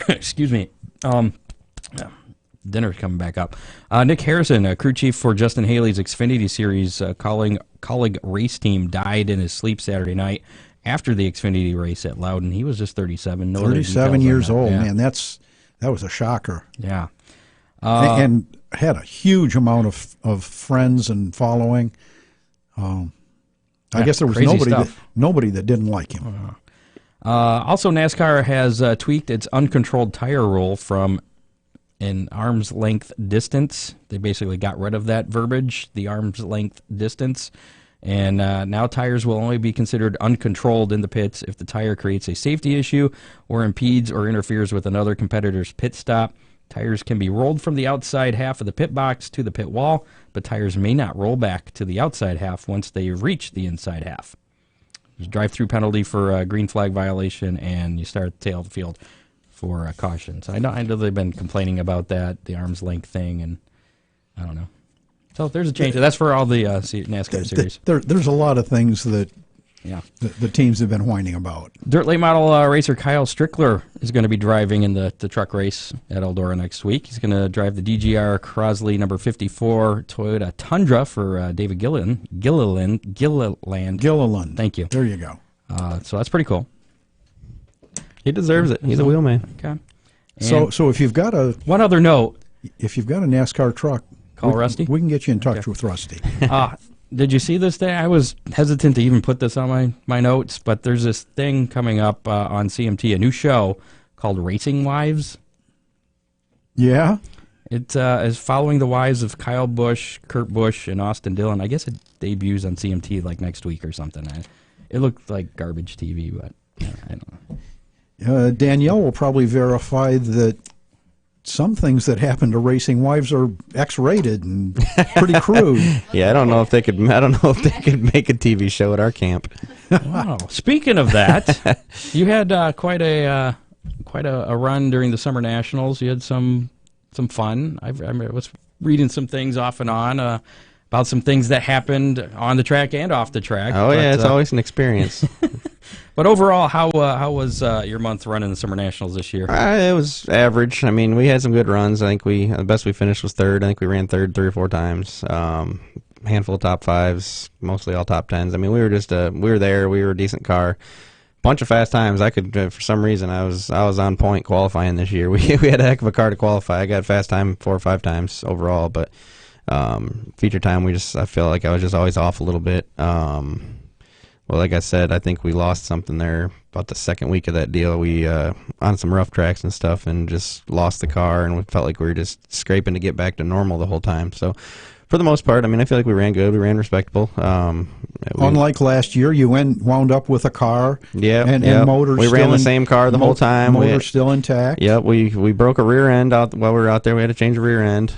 Excuse me. Dinner's coming back up. Nick Harrison, crew chief for Justin Haley's Xfinity Series colleague race team, died in his sleep Saturday night after the Xfinity race at Loudon. He was just 37. 37 years old, yeah. man. That was a shocker. Yeah. And had a huge amount of friends and following. I guess there was nobody that didn't like him. Also, NASCAR has tweaked its uncontrolled tire rule from an arm's length distance. They basically got rid of that verbiage, the arm's length distance. And now tires will only be considered uncontrolled in the pits if the tire creates a safety issue or impedes or interferes with another competitor's pit stop. Tires can be rolled from the outside half of the pit box to the pit wall, but tires may not roll back to the outside half once they reach the inside half. There's a drive-through penalty for a green flag violation, and you start at the tail of the field for caution. So I know they've been complaining about that, the arm's length thing, and I don't know. So there's a change. That's for all the NASCAR series. There's a lot of things that Yeah. the teams have been whining about. Dirt late model racer Kyle Strickler is going to be driving in the truck race at Eldora next week. He's going to drive the DGR Crosley number 54 Toyota Tundra for David Gilliland. Thank you. There you go. So that's pretty cool. He deserves it. He's a wheelman. Okay. So if you've got a NASCAR truck, call Rusty. We can get you in touch with Rusty. Did you see this day? I was hesitant to even put this on my notes, but there's this thing coming up on CMT, a new show called Racing Wives. Yeah. It is following the lives of Kyle Busch, Kurt Busch, and Austin Dillon. I guess it debuts on CMT like next week or something. It looked like garbage TV, but I don't know. Danielle will probably verify that some things that happen to racing wives are X-rated and pretty crude. Yeah, I don't know if they could make a TV show at our camp. Wow. Speaking of that, you had quite a run during the Summer Nationals. You had some fun. I was reading some things off and on about some things that happened on the track and off the track. Oh, yeah, it's always an experience. But overall, how was your month running the Summer Nationals this year? It was average. I mean, we had some good runs. I think the best we finished was third. I think we ran third 3 or 4 times. Handful of top 5s, mostly all top 10s. I mean, we were just we were there. We were a decent car. Bunch of fast times. I could, for some reason, I was on point qualifying this year. We had a heck of a car to qualify. I got fast time 4 or 5 times overall, but feature time, I feel like I was just always off a little bit. Well, like I said, I think we lost something there about the second week of that deal. We on some rough tracks and stuff, and just lost the car, and we felt like we were just scraping to get back to normal the whole time. So, for the most part, I mean, I feel like we ran good. We ran respectable. Unlike last year, you wound up with a car. Yeah, and motor. We ran the same car the whole time. Motor still intact. Yep, we broke a rear end out while we were out there. We had to change a rear end.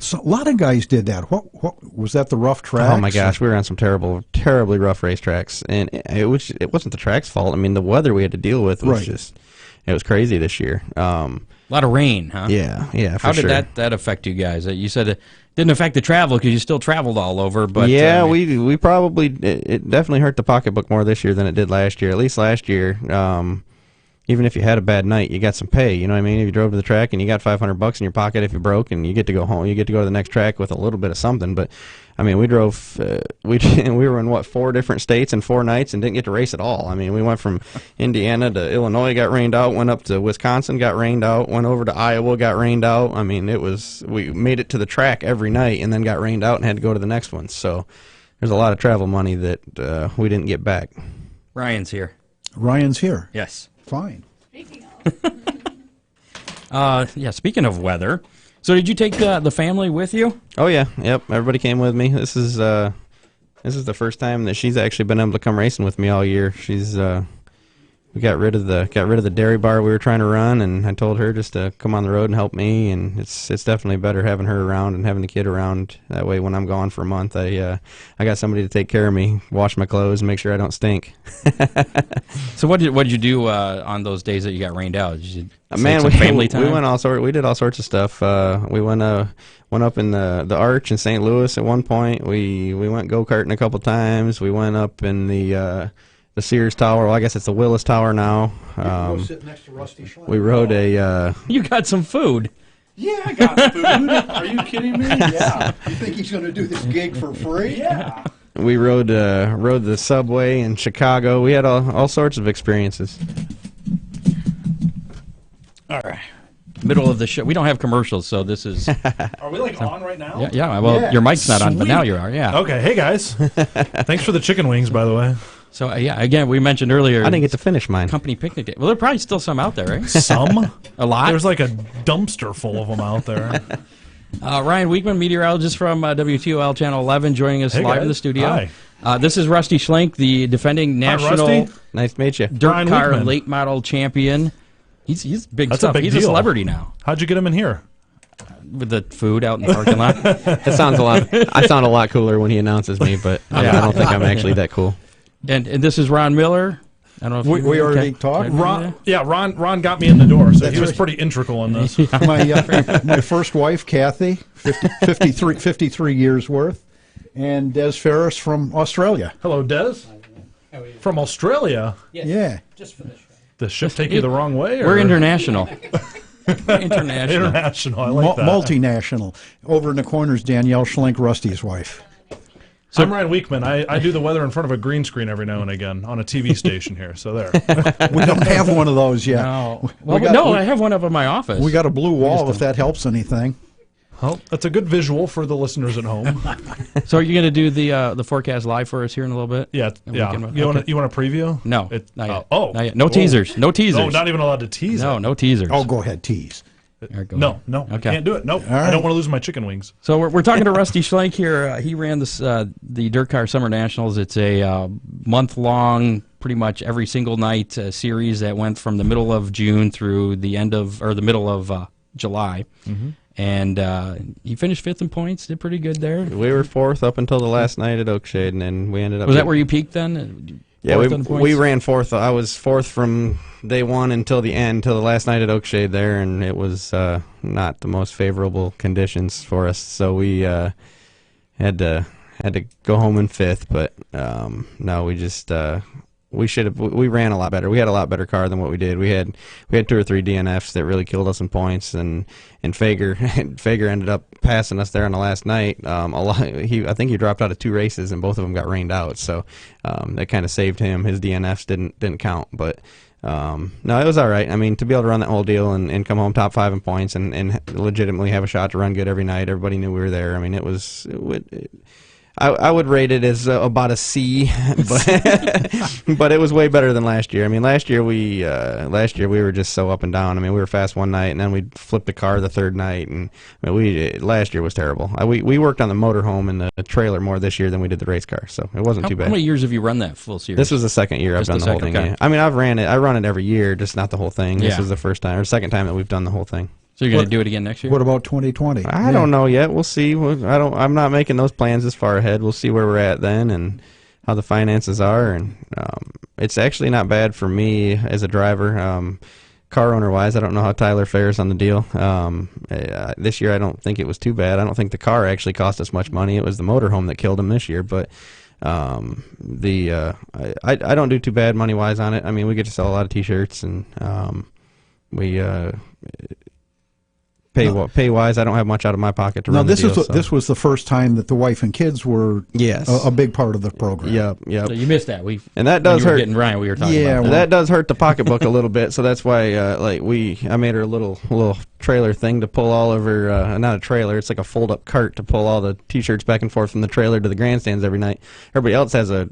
So a lot of guys did that. What was that? The rough tracks? Oh my gosh, we were on some terribly rough racetracks, and it wasn't the track's fault. I mean, the weather we had to deal with was it was crazy this year. A lot of rain, huh? Yeah. How did that affect you guys? You said it didn't affect the travel because you still traveled all over, but yeah, we probably it definitely hurt the pocketbook more this year than it did last year. At least last year, even if you had a bad night, you got some pay. You know what I mean? If you drove to the track and you got $500 in your pocket if you broke, and you get to go home, you get to go to the next track with a little bit of something. But I mean, we drove. We were in 4 different states in 4 nights and didn't get to race at all. I mean, we went from Indiana to Illinois, got rained out. Went up to Wisconsin, got rained out. Went over to Iowa, got rained out. I mean, we made it to the track every night and then got rained out and had to go to the next one. So there's a lot of travel money that we didn't get back. Ryan's here. Ryan's here. Yes. Fine. Speaking of weather, so did you take the family with you? Oh yeah, yep. Everybody came with me. This is the first time that she's actually been able to come racing with me all year. We got rid of the dairy bar we were trying to run, and I told her just to come on the road and help me. And it's definitely better having her around and having the kid around. That way, when I'm gone for a month, I got somebody to take care of me, wash my clothes, and make sure I don't stink. So what did you do on those days that you got rained out? Did you family time? We did all sorts of stuff. We went up in the Arch in St. Louis at one point. We went go-karting a couple times. We went up in the Sears Tower. Well, I guess it's the Willis Tower now. Sit next to Rusty Schlenk. We rode a. You got some food. Yeah, I got food. Are you kidding me? Yeah. You think he's going to do this gig for free? Yeah. We rode the subway in Chicago. We had all sorts of experiences. All right. Middle of the show. We don't have commercials, so this is. Are we on right now? Yeah. Well, your mic's not on, but now you are. Yeah. Okay. Hey guys. Thanks for the chicken wings, by the way. So again, we mentioned earlier. I didn't get to finish mine. Company picnic day. Well, there are probably still some out there, right? Some. A lot. There's like a dumpster full of them out there. Ryan Weekman, meteorologist from WTOL Channel 11, joining us live in the studio. Hi. This is Rusty Schlenk, the defending national Nice to meet you. DIRTcar late model champion. He's big stuff. He's a celebrity now. How'd you get him in here? With the food out in the parking lot. It sounds I sound a lot cooler when he announces me, but I don't think I'm actually that cool. And this is Ron Miller. I don't know if we already talked. Ron got me in the door, so he was pretty integral in this. My first wife, Kathy, 53 years worth, and Des Ferris from Australia. Hello, Des. From Australia? Yes. Yeah. Just for the show. The ship take you the wrong way? Or? We're international. International. I like that. Multinational. Over in the corner's Danielle Schlenk, Rusty's wife. So, I'm Ryan Weekman. I do the weather in front of a green screen every now and again on a TV station here. So there. We don't have one of those yet. No. I have one up in my office. We got a blue wall if that helps anything. Well, that's a good visual for the listeners at home. So are you going to do the forecast live for us here in a little bit? Yeah. You want a preview? No. Not yet. Not yet. No teasers. No teasers. No, not even allowed to tease. No teasers. Oh, go ahead, tease. Eric, go No, ahead. no, I Okay. can't do it. Nope. right. I don't want to lose my chicken wings. So we're talking to Rusty Schlenk here. He ran this the DIRTcar Summer Nationals. It's a month-long, pretty much every single night series that went from the middle of June through the middle of July. Mm-hmm. And he finished 5th in points. Did pretty good there. We were 4th up until the last night at Oakshade, and then we ended up. Was that where you peaked then? Yeah, Fourth on the points? we ran 4th. I was 4th from day one until the end, till the last night at Oakshade there, and it was not the most favorable conditions for us. So we had to go home in 5th. But no, we just we ran a lot better. We had a lot better car than what we did. We had 2 or 3 DNFs that really killed us in points, and Fager ended up passing us there on the last night. I think he dropped out of 2 races, and both of them got rained out. So that kind of saved him. His DNFs didn't count, but no, it was all right. I mean, to be able to run that whole deal and come home top 5 in points and legitimately have a shot to run good every night. Everybody knew we were there. I mean, I would rate it as about a C, but it was way better than last year. I mean, last year we were just so up and down. I mean, we were fast one night, and then we flipped a car the 3rd night, and I mean, last year was terrible. We worked on the motorhome and the trailer more this year than we did the race car, so it wasn't too bad. How many years have you run that full series? This was the 2nd year I've done the whole thing. Okay. Yeah. I mean, I run it every year, just not the whole thing. This Yeah. was the first time or second time that we've done the whole thing. So you're going to do it again next year? What about 2020? I don't know yet. We'll see. I'm not making those plans this far ahead. We'll see where we're at then and how the finances are. And it's actually not bad for me as a driver. Car owner wise, I don't know how Tyler fares on the deal. This year, I don't think it was too bad. I don't think the car actually cost us much money. It was the motorhome that killed him this year. But I don't do too bad money wise on it. I mean, we get to sell a lot of T-shirts and we. Pay wise, I don't have much out of my pocket to run the deal. This was the first time that the wife and kids were a big part of the program. Yep. So you missed that. And that does hurt. Getting Ryan, we were talking about that. That does hurt the pocketbook a little bit. So that's why, I made her a little trailer thing to pull all of her. Not a trailer, it's like a fold up cart to pull all the T-shirts back and forth from the trailer to the grandstands every night. Everybody else has a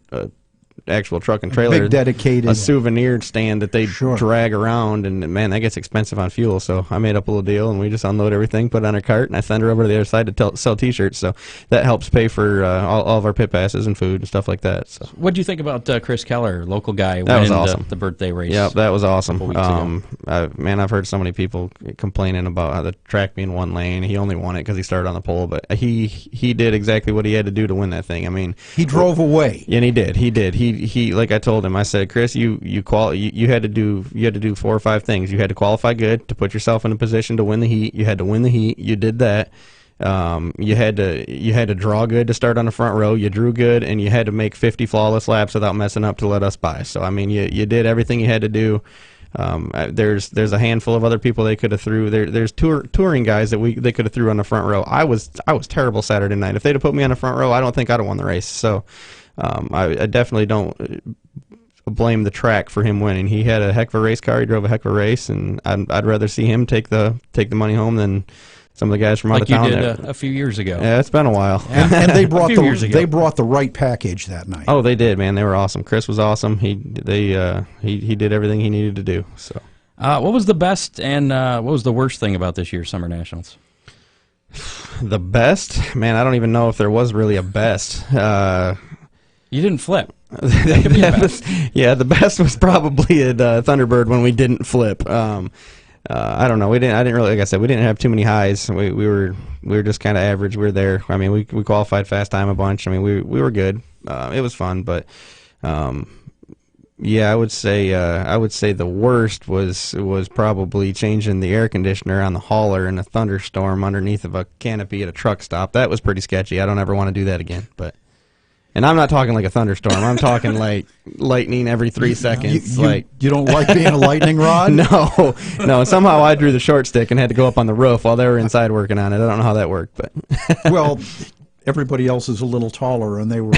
actual truck and trailer, big dedicated, a souvenir stand that they drag around, and man, that gets expensive on fuel. So I made up a little deal, and we just unload everything, put it on her cart, and I send her over to the other side to sell T-shirts. So that helps pay for all of our pit passes and food and stuff like that. So what do you think about Chris Keller, local guy, that was winning awesome. the birthday race? Yeah, that was awesome. Man, I've heard so many people complaining about how the track being one lane. He only won it because he started on the pole, but he did exactly what he had to do to win that thing. I mean, he drove away, and he did. He like I told him, I said, Chris, you had to do 4 or 5 things. You had to qualify good to put yourself in a position to win the heat. You had to win the heat. You did that. You had to draw good to start on the front row. You drew good, and you had to make 50 flawless laps without messing up to let us by. So I mean, you did everything you had to do. There's a handful of other people they could have threw. There's touring guys that they could have threw on the front row. I was terrible Saturday night. If they'd have put me on the front row, I don't think I'd have won the race. So I definitely don't blame the track for him winning. He had a heck of a race car. He drove a heck of a race, and I'd rather see him take the money home than some of the guys from out of town. Like you did a few years ago. Yeah, it's been a while. and they brought the right package that night. Oh, they did, man. They were awesome. Chris was awesome. He did everything he needed to do. So, what was the best and what was the worst thing about this year's Summer Nationals? The best, man. I don't even know if there was really a best. You didn't flip. The best was probably at Thunderbird when we didn't flip. I don't know. I didn't really, like I said, we didn't have too many highs. We were just kind of average. We were there. I mean, we qualified fast time a bunch. I mean, we were good. It was fun, but I would say the worst was probably changing the air conditioner on the hauler in a thunderstorm underneath of a canopy at a truck stop. That was pretty sketchy. I don't ever want to do that again. And I'm not talking like a thunderstorm. I'm talking like lightning every 3 seconds. You don't like being a lightning rod? No. Somehow I drew the short stick and had to go up on the roof while they were inside working on it. I don't know how that worked, but well, everybody else is a little taller, and they were.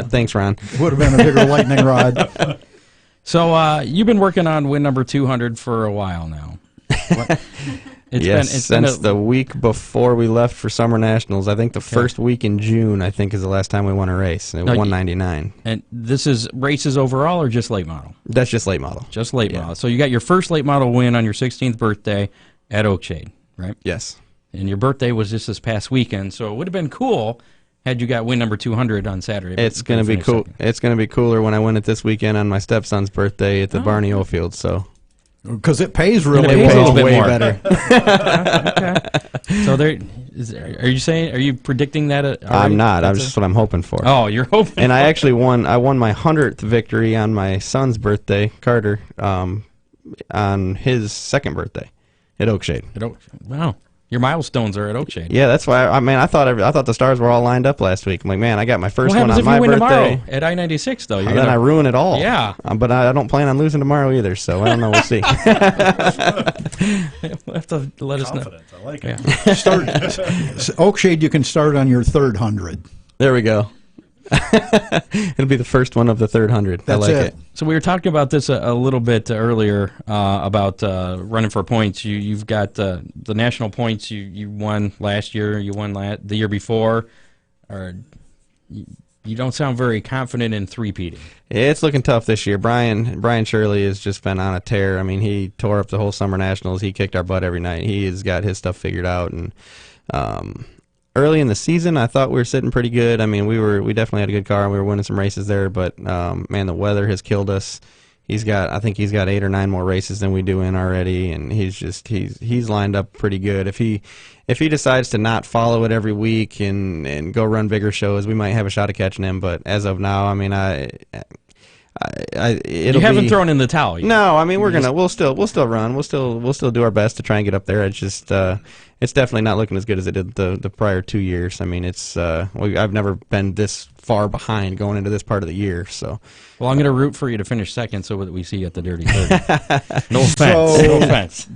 Thanks, Ron. Would have been a bigger lightning rod. So you've been working on win number 200 for a while now. Since the week before we left for Summer Nationals. I think the first week in June, I think, is the last time we won a race. 199. And this is races overall or just late model? That's just late model. Just late model. So you got your first late model win on your 16th birthday at Oakshade. right? Yes. And your birthday was just this past weekend, so it would have been cool had you got win number 200 on Saturday. but It's going to be finished cool. second. It's going to be cooler when I win it this weekend on my stepson's birthday at the Barney O Field. So Because it pays really It pays a well. little bit way more. better. Okay. So are you predicting that? Already? I'm not. I'm just what I'm hoping for. Oh, you're hoping. And I actually won. I won my 100th victory on my son's birthday, Carter, on his second birthday at Oakshade. Wow. Your milestones are at Oakshade. Yeah, that's why. I thought the stars were all lined up last week. I'm like, man, I got my first What one happens on if my you win birthday. tomorrow at I-96, though? Then I ruin it all. Yeah. But I don't plan on losing tomorrow either, so I don't know. We'll see. You'll have to let us know. Confident. I like it. Oakshade, you can start on your third 100. There we go. It'll be the first one of the third 100. I That's like it. it. So we were talking about this a little bit earlier about running for points. You've got the national points. You won last year. You won the year before. Or you don't sound very confident in three-peating. It's looking tough this year. Brian Shirley has just been on a tear. I mean, he tore up the whole summer nationals. He kicked our butt every night. He has got his stuff figured out. And early in the season, I thought we were sitting pretty good. I mean, we definitely had a good car and we were winning some races there. But man, the weather has killed us. I think he's got 8 or 9 more races than we do in already, and he's lined up pretty good. If he decides to not follow it every week and go run bigger shows, we might have a shot at catching him. But as of now, I mean, You haven't thrown in the towel yet. No, I mean we'll still run. We'll still do our best to try and get up there. It's just it's definitely not looking as good as it did the prior 2 years. I mean, I've never been this far behind going into this part of the year. So, well, I'm going to root for you to finish second, so that we see you at the Dirty 30. No offense. No offense.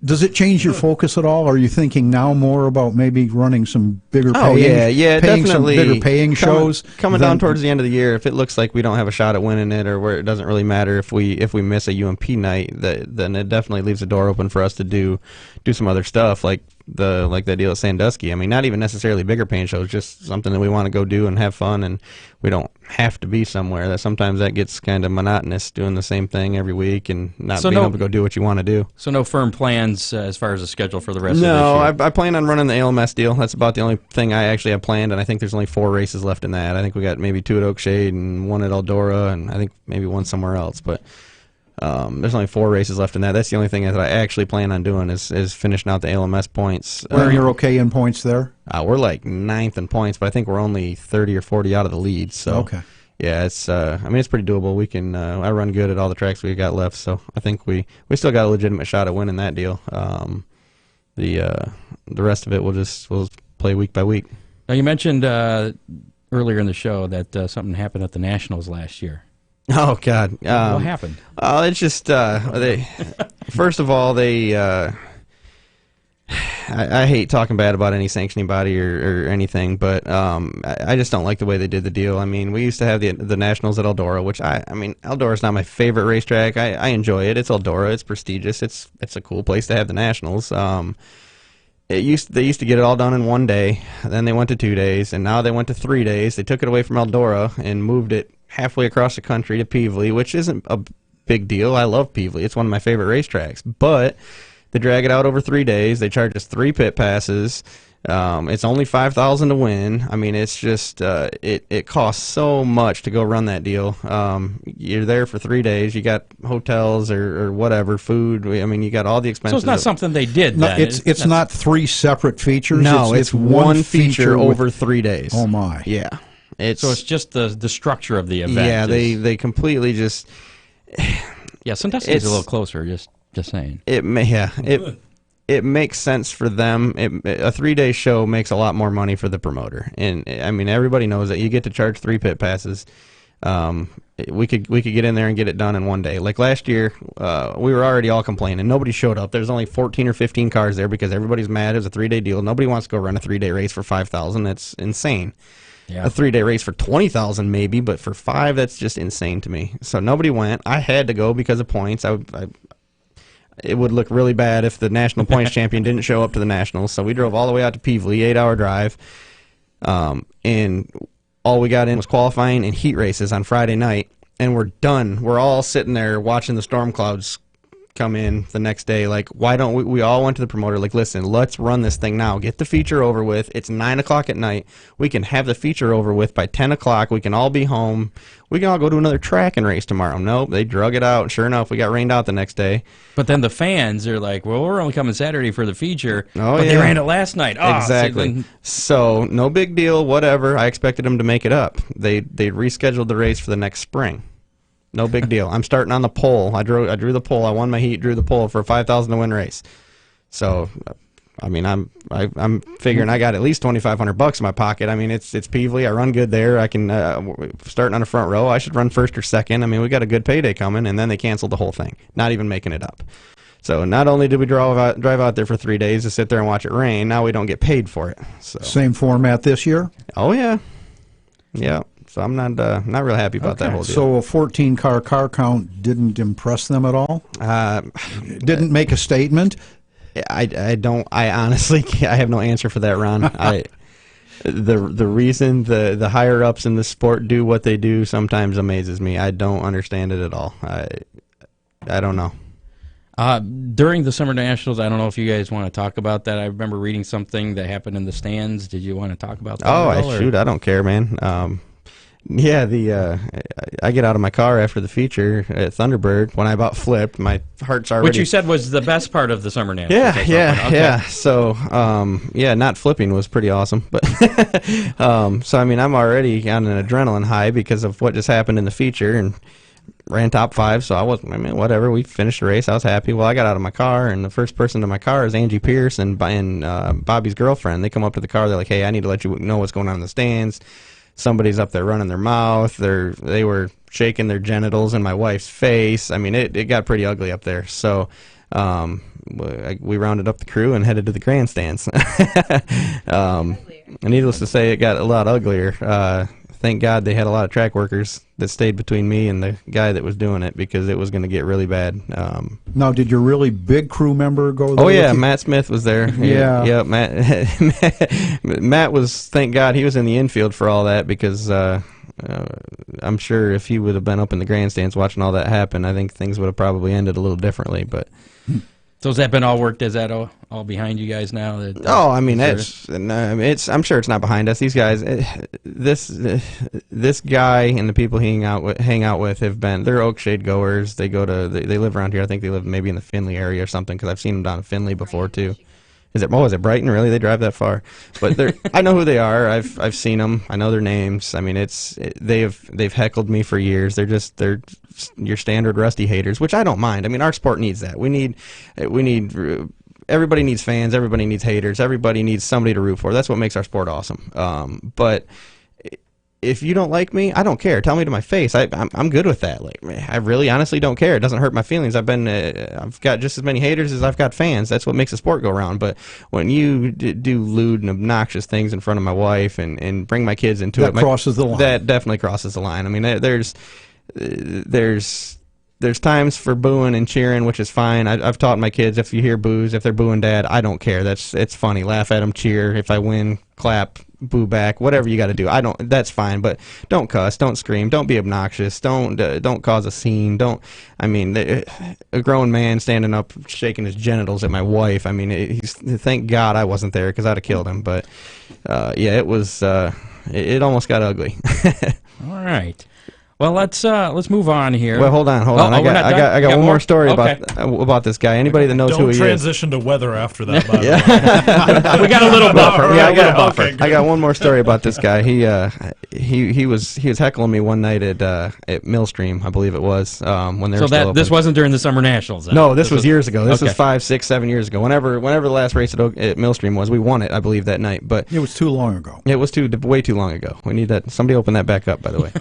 Does it change your focus at all? Are you thinking now more about maybe running some bigger Oh paying, yeah, paying definitely. some bigger paying shows? Coming down towards the end of the year, if it looks like we don't have a shot at winning it, or where it doesn't really matter if we miss a UMP night, then it definitely leaves the door open for us to do some other stuff like that deal at Sandusky. I mean, not even necessarily bigger paying shows, just something that we want to go do and have fun, and we don't have to be somewhere. That sometimes that gets kind of monotonous, doing the same thing every week and not being able to go do what you want to do. So no firm plans as far as the schedule for the rest of this year? No, I plan on running the ALMS deal. That's about the only thing I actually have planned, and I think there's only 4 races left in that. I think we got maybe 2 at Oakshade and 1 at Eldora, and I think maybe 1 somewhere else, but there's only 4 races left in that. That's the only thing that I actually plan on doing is finishing out the ALMS points. You're okay in points there? We're like 9th in points, but I think we're only 30 or 40 out of the lead. So okay. Yeah, it's it's pretty doable. We can I run good at all the tracks we got left, so I think we still got a legitimate shot at winning that deal. The rest of it we'll play week by week. Now you mentioned earlier in the show that something happened at the Nationals last year. Oh God! What happened? It's just they. First of all, they. I hate talking bad about any sanctioning body or anything, but I just don't like the way they did the deal. I mean, we used to have the Nationals at Eldora, which I mean, Eldora's not my favorite racetrack. I enjoy it. It's Eldora. It's prestigious. It's a cool place to have the Nationals. They used to get it all done in 1 day. Then they went to 2 days, and now they went to 3 days. They took it away from Eldora and moved it halfway across the country to Peevely, which isn't a big deal. I love Peevely. It's one of my favorite racetracks. But they drag it out over 3 days. They charge us 3 pit passes. It's only $5,000 to win. I mean, it's just it costs so much to go run that deal. You're there for 3 days. You got hotels or whatever, food. I mean, you got all the expenses. So it's not something they did. No, then. it's not 3 separate features. No, it's one feature with, over 3 days. Oh my! Yeah, so it's just the structure of the event. Yeah, they completely just. Yeah, Sandusky's a little closer. Just saying. It makes sense for them. A 3-day show makes a lot more money for the promoter, and I mean everybody knows that you get to charge 3 pit passes. We could get in there and get it done in 1 day. Like last year, we were already all complaining. Nobody showed up. There's only 14 or 15 cars there because everybody's mad. It was a 3-day deal. Nobody wants to go run a 3-day race for $5,000. That's insane. Yeah. A 3-day race for $20,000 maybe, but for 5, that's just insane to me. So nobody went. I had to go because of points. It would look really bad if the national points champion didn't show up to the nationals. So we drove all the way out to Peevely, 8-hour drive, and all we got in was qualifying and heat races on Friday night, and we're done. We're all sitting there watching the storm clouds come in the next day, like, why don't we all went to the promoter, like, listen, let's run this thing now, get the feature over with. It's 9 o'clock at night. We can have the feature over with by 10 o'clock. We can all be home. We can all go to another track and race tomorrow. Nope, they drug it out. Sure enough, we got rained out the next day. But then the fans are like, well, we're only coming Saturday for the feature, Oh, but yeah. they ran it last night. Oh, Exactly. So no big deal, whatever. I expected them to make it up. They rescheduled the race for the next spring. No big deal. I'm starting on the pole. I drew the pole. I won my heat, drew the pole for a 5,000 to win race. So, I mean, I'm figuring I got at least $2,500 in my pocket. I mean, it's Peevely. I run good there. I can starting on the front row. I should run first or second. I mean, we got a good payday coming, and then they canceled the whole thing, not even making it up. So not only did we drive out there for 3 days to sit there and watch it rain, now we don't get paid for it. So. Same format this year? Oh yeah, yeah. So I'm not real happy about that whole deal. So a 14-car count didn't impress them at all? Didn't make a statement? I honestly I have no answer for that, Ron. The reason the higher ups in the sport do what they do sometimes amazes me. I don't understand it at all. I don't know. During the Summer Nationals, I don't know if you guys want to talk about that. I remember reading something that happened in the stands. Did you want to talk about that? Oh, shoot, I don't care, man. Yeah, I get out of my car after the feature at Thunderbird when I about flipped. My heart's already... Which you said was the best part of the Summer Nationals. Yeah. So, not flipping was pretty awesome. But so, I mean, I'm already on an adrenaline high because of what just happened in the feature and ran top 5. So whatever. We finished the race. I was happy. Well, I got out of my car, and the first person to my car is Angie Pierce and Bobby's girlfriend. They come up to the car. They're like, hey, I need to let you know what's going on in the stands. Somebody's up there running their mouth. They were shaking their genitals in my wife's face. I mean, it got pretty ugly up there. So we rounded up the crew and headed to the grandstands. Needless to say, it got a lot uglier. Thank God they had a lot of track workers that stayed between me and the guy that was doing it because it was going to get really bad. Now, did your really big crew member go there? Oh, yeah, Matt Smith was there. Yeah, Matt was, thank God, he was in the infield for all that because I'm sure if he would have been up in the grandstands watching all that happen, I think things would have probably ended a little differently. But So has that been all worked? Is that all behind you guys now? I mean, I'm sure it's not behind us. These guys, this guy and the people he hang out with have been. They're Oakshade goers. They live around here. I think they live maybe in the Findlay area or something because I've seen them down in Findlay before too. Is it Brighton? Really? They drive that far? But I know who they are. I've seen them. I know their names. I mean, they've heckled me for years. They're your standard Rusty haters, which I don't mind. I mean, our sport needs that. We need everybody needs fans. Everybody needs haters. Everybody needs somebody to root for. That's what makes our sport awesome. But if you don't like me, I don't care. Tell me to my face. I'm good with that. Like, I really honestly don't care. It doesn't hurt my feelings. I've got just as many haters as I've got fans. That's what makes the sport go round. But when you do lewd and obnoxious things in front of my wife and bring my kids into it, that crosses the line. That definitely crosses the line. I mean, there's times for booing and cheering, which is fine. I've taught my kids if you hear boos, if they're booing dad, I don't care. It's funny. Laugh at them, cheer. If I win, clap, boo back, whatever you got to do. That's fine, but don't cuss, don't scream, don't be obnoxious, don't cause a scene. A grown man standing up shaking his genitals at my wife. I mean, thank God I wasn't there because I'd have killed him. But it was it almost got ugly. All right. Well, let's move on here. Well, hold on. I got one more story about this guy. Anybody that knows who he is. Don't transition to weather after that. By the way. We got a little buffer. Yeah, I got one more story about this guy. He was heckling me one night at Millstream, I believe it was, when they were still open. This wasn't during the Summer Nationals. Then. No, this was years ago. This was 5, 6, 7 years ago. Whenever the last race at Millstream was, we won it, I believe, that night. But it was too long ago. It was way too long ago. We need that. Somebody open that back up, by the way.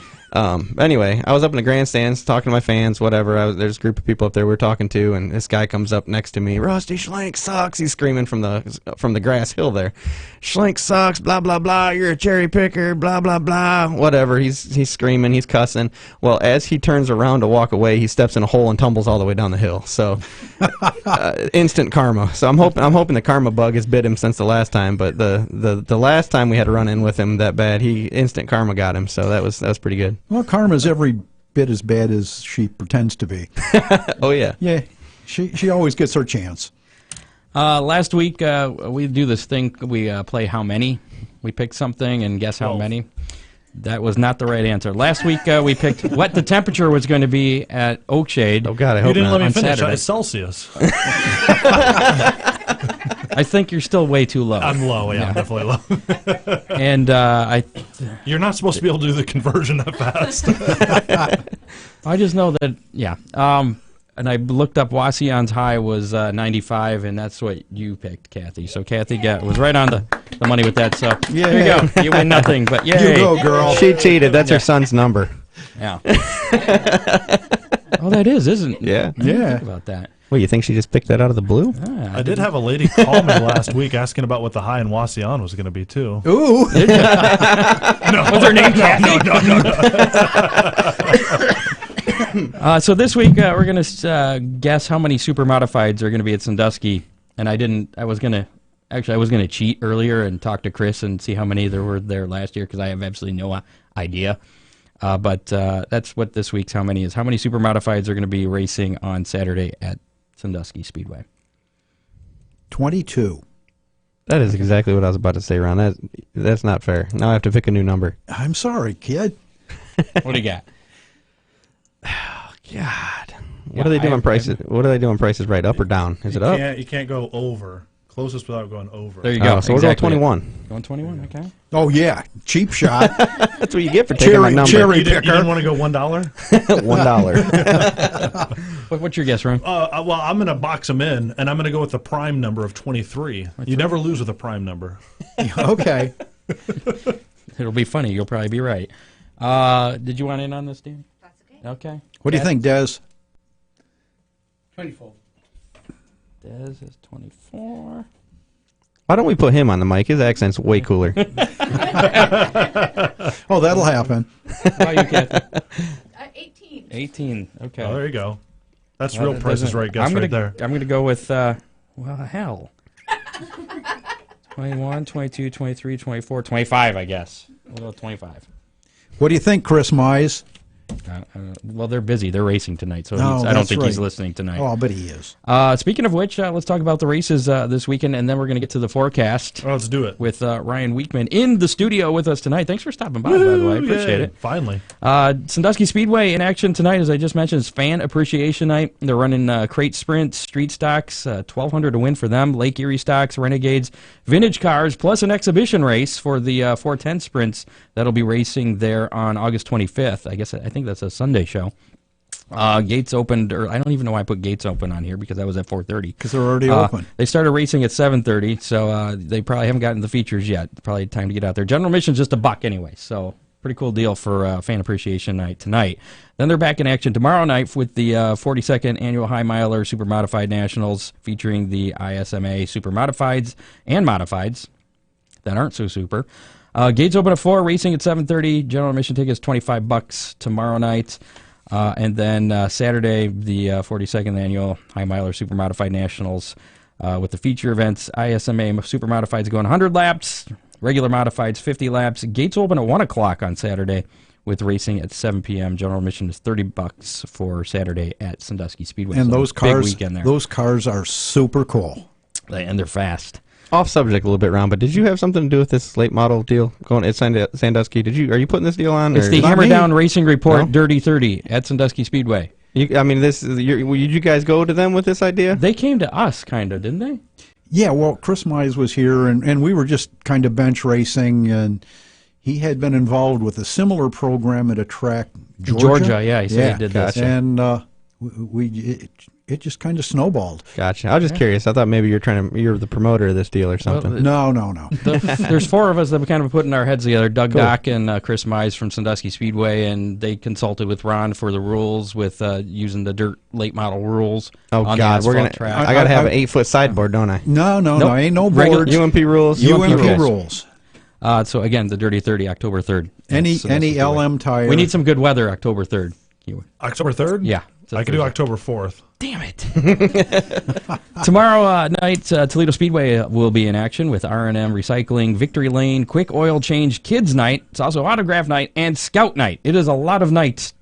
Anyway, I was up in the grandstands talking to my fans, whatever. There's a group of people up there we're talking to, and this guy comes up next to me. Rusty Schlenk sucks. He's screaming from the grass hill there. Schlenk sucks. Blah blah blah. You're a cherry picker. Blah blah blah. Whatever. He's screaming. He's cussing. Well, as he turns around to walk away, he steps in a hole and tumbles all the way down the hill. So instant karma. So I'm hoping the karma bug has bit him since the last time. But the last time we had to run in with him that bad, instant karma got him. So that was pretty good. Well, karma's every bit as bad as she pretends to be. Oh, yeah. Yeah. She always gets her chance. Last week, we do this thing. We play How Many. We picked something and guess how many. That was not the right answer. Last week, we picked what the temperature was going to be at Oakshade. Oh, God, I You hope didn't not. let me finish. Saturday. It's Celsius. I think you're still way too low. I'm low. Yeah, I'm definitely low. And You're not supposed to be able to do the conversion that fast. I just know that, yeah. And I looked up Wasion's high was 95, and that's what you picked, Kathy. So Kathy was right on the money with that. So here you go. You win nothing, but yay. You go, girl. She cheated. That's her son's number. Yeah. Oh, that isn't it? Yeah. Yeah. Think about that. Well, you think she just picked that out of the blue? I did have a lady call me last week asking about what the high in Wasion was going to be, too. Ooh. What's her name, Kathy? So this week we're going to guess how many super modifieds are going to be at Sandusky. And I was going to cheat earlier and talk to Chris and see how many there were there last year because I have absolutely no idea. But that's what this week's how many is. How many super modifieds are going to be racing on Saturday at Sandusky Speedway? 22. That is exactly what I was about to say, Ron. That's not fair. Now I have to pick a new number. I'm sorry, kid. What do you got? God. What do they do on prices? What do they do on prices right? Up or down? Is it up? You can't go over. Closest without going over. There you go. So Exactly. we're going 21. Going 21, okay. Oh, yeah. Cheap shot. That's what you get for taking my number. cherry You didn't picker. want to go $1? $1. What's your guess, Ron? Well, I'm going to box them in, and I'm going to go with the prime number of 23. You never lose with a prime number. Okay. It'll be funny. You'll probably be right. Did you want in on this, Dan? That's okay. Okay. What do you think, Des? 24. Des is 24. Why don't we put him on the mic? His accent's way cooler. Oh, that'll happen. How about you, Kathy? 18. 18. Okay. Oh, there you go. That's Well, real that Price is doesn't- Right guess right there. I'm going to go with, well, hell. 21, 22, 23, 24, 25, I guess. We'll go with 25. What do you think, Chris Mize? Well, they're busy. They're racing tonight, so No, I don't that's think he's right. listening tonight. Oh, I'll bet he is. Speaking of which, let's talk about the races this weekend, and then we're going to get to the forecast Oh, let's do it. with Ryan Weekman in the studio with us tonight. Thanks for stopping by the way. I appreciate Yay. it. Finally. Sandusky Speedway in action tonight, as I just mentioned, is Fan Appreciation Night. They're running crate sprints, street stocks, 1,200 to win for them, Lake Erie stocks, Renegades, vintage cars, plus an exhibition race for the 410 sprints that'll be racing there on August 25th. I think that's a Sunday show. Gates opened, or I don't even know why I put gates open on here because that was at 4:30. Because they're already open. They started racing at 7:30, so they probably haven't gotten the features yet. Probably time to get out there. General admission's just $1 anyway, so pretty cool deal for Fan Appreciation Night tonight. Then they're back in action tomorrow night with the 42nd Annual High Miler Super Modified Nationals featuring the ISMA Super Modifieds and Modifieds that aren't so super. Gates open at 4, racing at 7:30. General admission tickets $25 tomorrow night. And then Saturday, the 42nd Annual High Miler Super Modified Nationals with the feature events. ISMA Super Modifieds going 100 laps, regular Modifieds 50 laps. Gates open at 1 o'clock on Saturday with racing at 7 p.m. General admission is $30 for Saturday at Sandusky Speedway. And So those big cars, weekend there. those cars are super cool. And they're fast. Off subject a little bit, Ron, but did you have something to do with this late model deal going at Sandusky? Are you putting this deal on? It's or- the Not Hammer me. Down Racing Report No? Dirty 30 at Sandusky Speedway. Did you guys go to them with this idea? They came to us, kind of, didn't they? Yeah, well, Chris Mize was here, and we were just kind of bench racing, and he had been involved with a similar program at a track, Georgia. Yeah, he said he did that. Gotcha. And it just kind of snowballed. Gotcha. I was just curious. I thought maybe you're the promoter of this deal or something. No. There's 4 of us that we kind of putting our heads together. Doug Dock and Chris Mize from Sandusky Speedway, and they consulted with Ron for the rules with using the dirt late model rules Oh on God, the we're asphalt gonna. track. I gotta have I- an 8-foot sideboard, don't I? No, Nope. ain't no Regular- boards. UMP rules. UMP rules. rules. So again, the Dirty 30, October 3rd. Any at Sandusky Speedway. LM tire. We need some good weather October 3rd. October 3rd? Yeah. it's a I could do Thursday. October 4th. Damn it. Tomorrow night, Toledo Speedway will be in action with R&M Recycling, Victory Lane, Quick Oil Change, Kids Night. It's also Autograph Night and Scout Night. It is a lot of nights,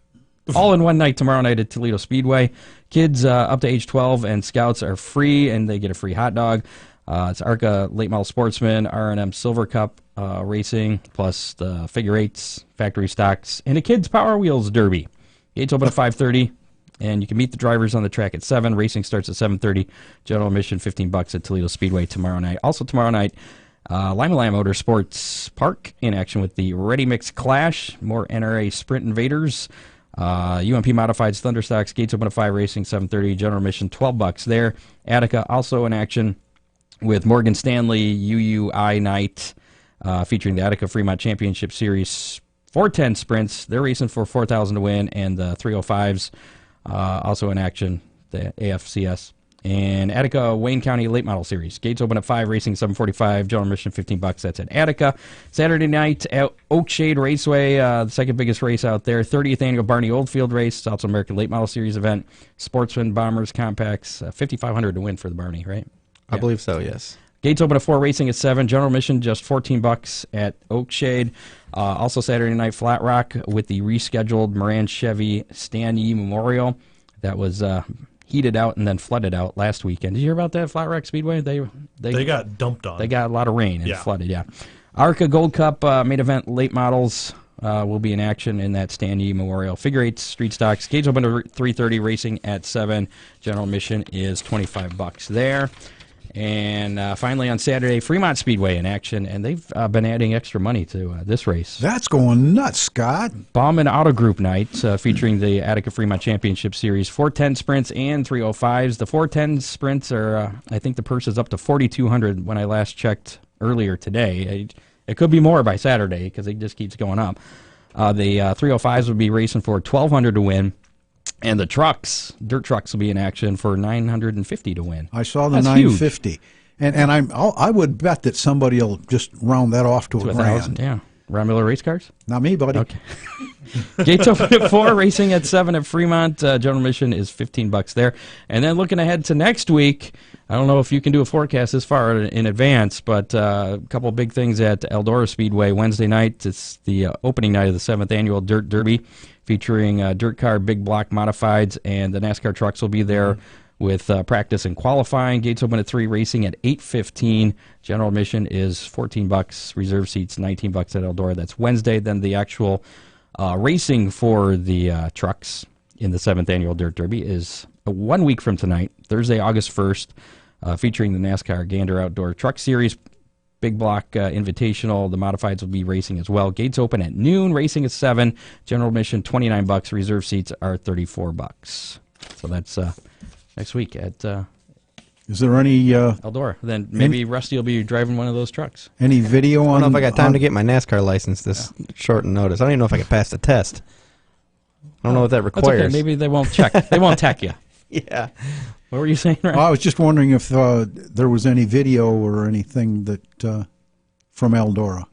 all in one night tomorrow night at Toledo Speedway. Kids up to age 12 and scouts are free, and they get a free hot dog. It's ARCA Late Model Sportsman, R&M Silver Cup racing, plus the figure eights, factory stocks, and a Kids Power Wheels Derby. Gates open at 5:30, and you can meet the drivers on the track at 7. Racing starts at 7:30. General admission $15 at Toledo Speedway tomorrow night. Also tomorrow night, Lima Lima Motorsports Park in action with the Ready Mix Clash, more NRA Sprint Invaders. UMP Modifieds Thunderstocks, gates open at 5, racing 7:30, general admission $12 there. Attica also in action with Morgan Stanley UUI Night, featuring the Attica Fremont Championship Series 410 sprints. They're racing for $4,000 to win, and the 305s also in action, the AFCS. And Attica Wayne County Late Model Series. Gates open at 5, racing 7:45, general admission $15. That's at Attica. Saturday night at Oakshade Raceway, the second biggest race out there. 30th annual Barney Oldfield race, South American Late Model Series event. Sportsman, Bombers, Compacts, $5,500 to win for the Barney, right? I believe so, yes. Gates open at 4, racing at 7, general admission just $14 at Oakshade. Also Saturday night Flat Rock with the rescheduled Moran Chevy Stan E Memorial. That was heated out and then flooded out last weekend. Did you hear about that, Flat Rock Speedway? They got dumped on. They got a lot of rain and flooded, yeah. ARCA Gold Cup main event late models will be in action in that Stan E Memorial. Figure eights, street stocks. Gates open to 3:30, racing at 7. General admission is $25 there. And finally on Saturday, Fremont Speedway in action, and they've been adding extra money to this race. That's going nuts, Scott. Bauman Auto Group Night, featuring the Attica Fremont Championship Series, 410 sprints and 305s. The 410 sprints are, I think the purse is up to $4,200 when I last checked earlier today. It could be more by Saturday because it just keeps going up. The 305s would be racing for $1,200 to win. And the trucks, dirt trucks, will be in action for $950 to win. I saw the That's $950, huge. and I would bet that somebody will just round that off to a grand. Yeah, Ron Miller Race Cars. Not me, buddy. Okay. Gates open at 4, racing at 7 at Fremont. General admission is $15 there. And then looking ahead to next week, I don't know if you can do a forecast this far in advance, but a couple of big things at Eldora Speedway Wednesday night. It's the opening night of the 7th annual Dirt Derby, featuring DIRTcar Big Block Modifieds, and the NASCAR trucks will be there with practice and qualifying. Gates open at 3, racing at 8:15. General admission is $14. Reserve seats $19 at Eldora. That's Wednesday. Then the actual racing for the trucks in the 7th annual Dirt Derby is 1 week from tonight, Thursday, August 1st, featuring the NASCAR Gander Outdoor Truck Series Big Block Invitational. The Modifieds will be racing as well. Gates open at noon, racing at 7. General admission $29. Reserve seats are $34. So that's next week at Is there any Eldora. Then maybe Rusty will be driving one of those trucks. any video on? I don't know if I got time to get my NASCAR license this short notice. I don't even know if I could pass the test. I don't know what that That's requires. okay. Maybe they won't check. They won't tech you. Yeah. What were you saying, Ryan? I was just wondering if there was any video or anything that from Eldora.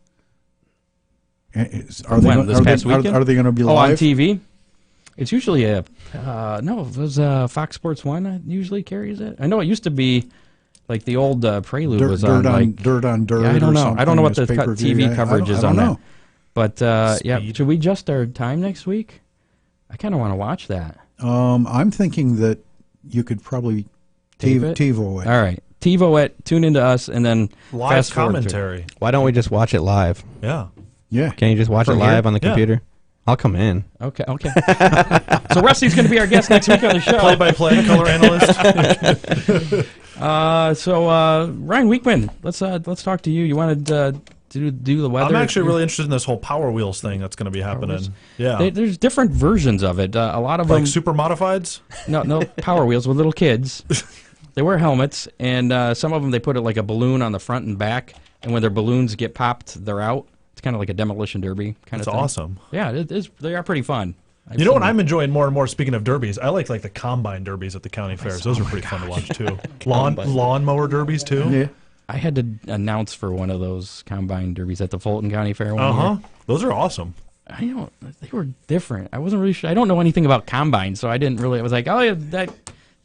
Are they When, this past weekend? Are they going to be on live? TV? It's usually a no. It was Fox Sports 1 that usually carries it. I know it used to be like the old Prelude was on. Dirt on Dirt. Yeah, I don't or know. something I don't know what as the pay-per-view. TV coverage is I on don't know. that. But yeah, should we adjust our time next week? I kind of want to watch that. I'm thinking that you could probably TiVo it. All right, TiVo it. Tune into us, and then Live fast forward through. commentary. Why don't we just watch it live? Yeah. Yeah. Can you just watch it From live here? on the Yeah. computer? I'll come in. Okay. So Rusty's going to be our guest next week on the show. Play-by-play color analyst. Ryan Weekman, let's talk to you. You wanted to do the weather? I'm actually really interested in this whole Power Wheels thing that's going to be happening. Yeah. There's different versions of it. A lot of like them. super modifieds? No Power Wheels with little kids. They wear helmets, and some of them they put it like a balloon on the front and back, and when their balloons get popped, they're out. It's kind of like a demolition derby kind That's of thing. awesome. Yeah, it is. They are pretty fun. You know what I'm enjoying more and more, speaking of derbies? I like the combine derbies at the county fairs. Those are pretty fun to watch, too. Lawnmower derbies, too? Yeah. I had to announce for one of those combine derbies at the Fulton County Fair one Uh-huh. year. Those are awesome. They were different. I wasn't really sure. I don't know anything about combine, so I didn't really. I was like, oh, yeah, that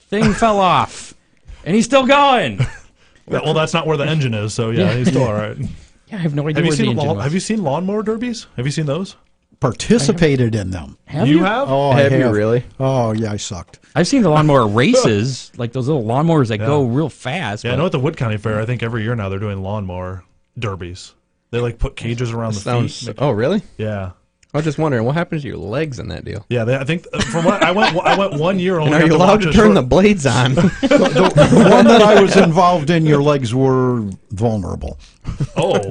thing fell off, and he's still going. Well, that's not where the engine is, so yeah, he's still all right. Yeah, I have no idea Have you where the seen engine was. Have you seen lawnmower derbies? Have you seen those? participated in them. Have You have? Oh, Have I you have. really? Oh, yeah, I sucked. I've seen the lawnmower races, like those little lawnmowers that go real fast. Yeah, I but- know at the Wood County Fair, I think every year now they're doing lawnmower derbies. They like put cages around the Sounds. feet. Oh, really? Yeah. I was just wondering what happens to your legs in that deal. Yeah, I think from what I went 1 year only. And are you allowed to turn the blades on? The one that I was involved in, your legs were vulnerable. Oh, well,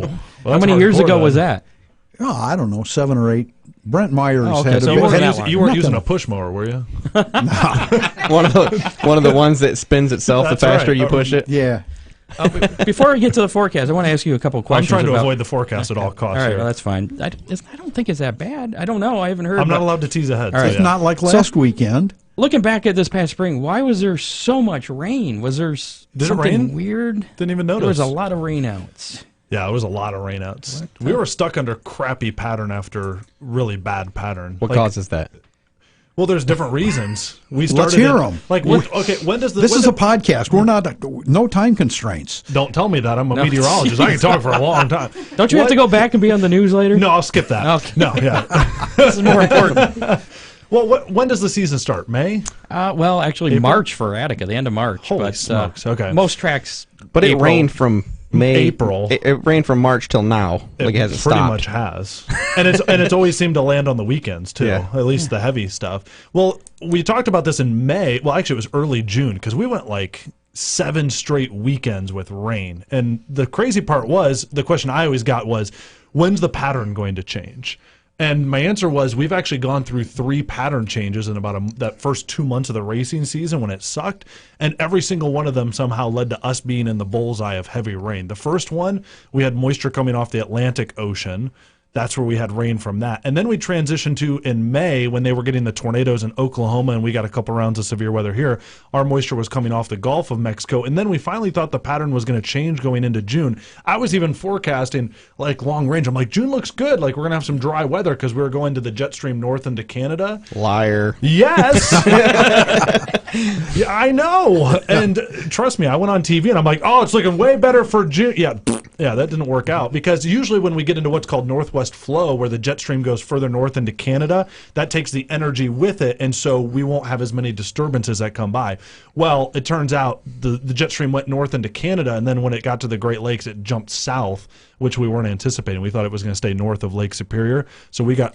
How that's many years hardcore ago then. was that? Oh, I don't know, 7 or 8. Brent Myers Oh, okay, had so a it You wasn't weren't, that long. you weren't using a Nothing. push mower, were you? one of the ones that spins itself That's the faster right. you push it. Yeah. Before I get to the forecast, I want to ask you a couple I'm questions. trying to about- avoid the forecast at all costs. All right, here. well, that's fine. I don't think it's that bad. I don't know. I haven't heard. I'm not but allowed to tease ahead. All so right. yeah. Not like last weekend. Looking back at this past spring, why was there so much rain? Was there Did it something rain? weird? Didn't even notice. There was a lot of rainouts. Yeah, it was a lot of rainouts. We were stuck under crappy pattern after really bad pattern. What Like, causes that? Well, there's different reasons. We started. Let's hear in- 'em. Like, okay, when does This when is a did- podcast. We're not, no time constraints. Don't tell me that. I'm a meteorologist. I can talk for a long time. Don't you have to go back and be on the news later? No, I'll skip that. Okay. No, yeah. This is more important. Well, when does the season start? May? Well, actually, April? March for Attica, the end of March. Holy but, smokes, okay. Most tracks, But it April. rained from May. April. It rained from March till now. Like it hasn't pretty stopped. much has, and it's always seemed to land on the weekends too. Yeah. At least the heavy stuff. Well, we talked about this in May. Well, actually, it was early June because we went like 7 straight weekends with rain. And the crazy part was the question I always got was, when's the pattern going to change? And my answer was, we've actually gone through 3 pattern changes in about that first 2 months of the racing season when it sucked. And every single one of them somehow led to us being in the bullseye of heavy rain. The first one, we had moisture coming off the Atlantic Ocean. That's where we had rain from that. And then we transitioned to in May when they were getting the tornadoes in Oklahoma and we got a couple rounds of severe weather here. Our moisture was coming off the Gulf of Mexico. And then we finally thought the pattern was going to change going into June. I was even forecasting like long range. I'm like, June looks good. Like we're going to have some dry weather because we were going to the jet stream north into Canada. Liar. Yes. Yeah, I know. And trust me, I went on TV and I'm like, oh, it's looking way better for June. Yeah, that didn't work out because usually when we get into what's called northwest flow, where the jet stream goes further north into Canada, that takes the energy with it, and so we won't have as many disturbances that come by. Well, it turns out the jet stream went north into Canada, and then when it got to the Great Lakes, it jumped south, which we weren't anticipating. We thought it was going to stay north of Lake Superior, so we got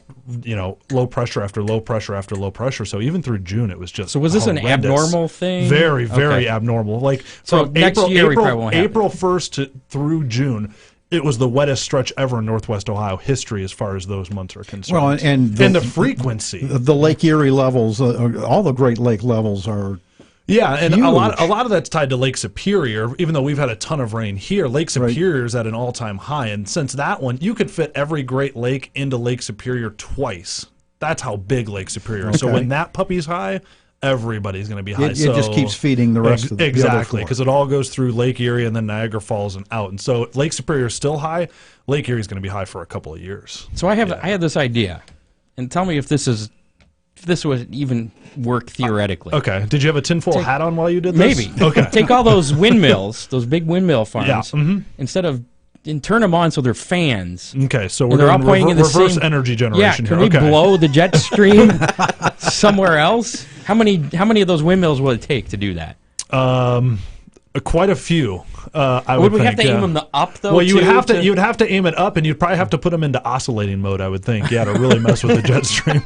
low pressure after low pressure after low pressure. So even through June, it was just So was this an horrendous. abnormal thing? Very, very Okay. abnormal. Like So from next year we probably won't have April 1st through June, it was the wettest stretch ever in Northwest Ohio history as far as those months are concerned. Well, and the frequency. The Lake Erie levels, all the Great Lake levels are. Yeah, and Huge. a lot of that's tied to Lake Superior. Even though we've had a ton of rain here, Lake Superior is at an all-time high, and since that one, you could fit every Great Lake into Lake Superior twice. That's how big Lake Superior is. So Okay. when that puppy's high, everybody's going to be high. It just keeps feeding the rest of the exactly other because it all goes through Lake Erie and then Niagara Falls and out. And so Lake Superior is still high. Lake Erie is going to be high for a couple of years. So I had this idea, and tell me if this would even work theoretically. Okay. Did you have a tinfoil hat on while you did this? Maybe. Okay. Take all those windmills, those big windmill farms, Yeah, mhm. instead of and turn them on so they're fans. Okay, so And we're they're doing operating in the reverse same energy Yeah, generation can here. we Okay. blow the jet stream somewhere else? How many of those windmills will it take to do that? Quite a few. I Would would we have think, to yeah. aim them up though? Well, you would too, have to you would have to aim it up, and you'd probably have to put them into oscillating mode. I would think, yeah, to really mess with the jet stream.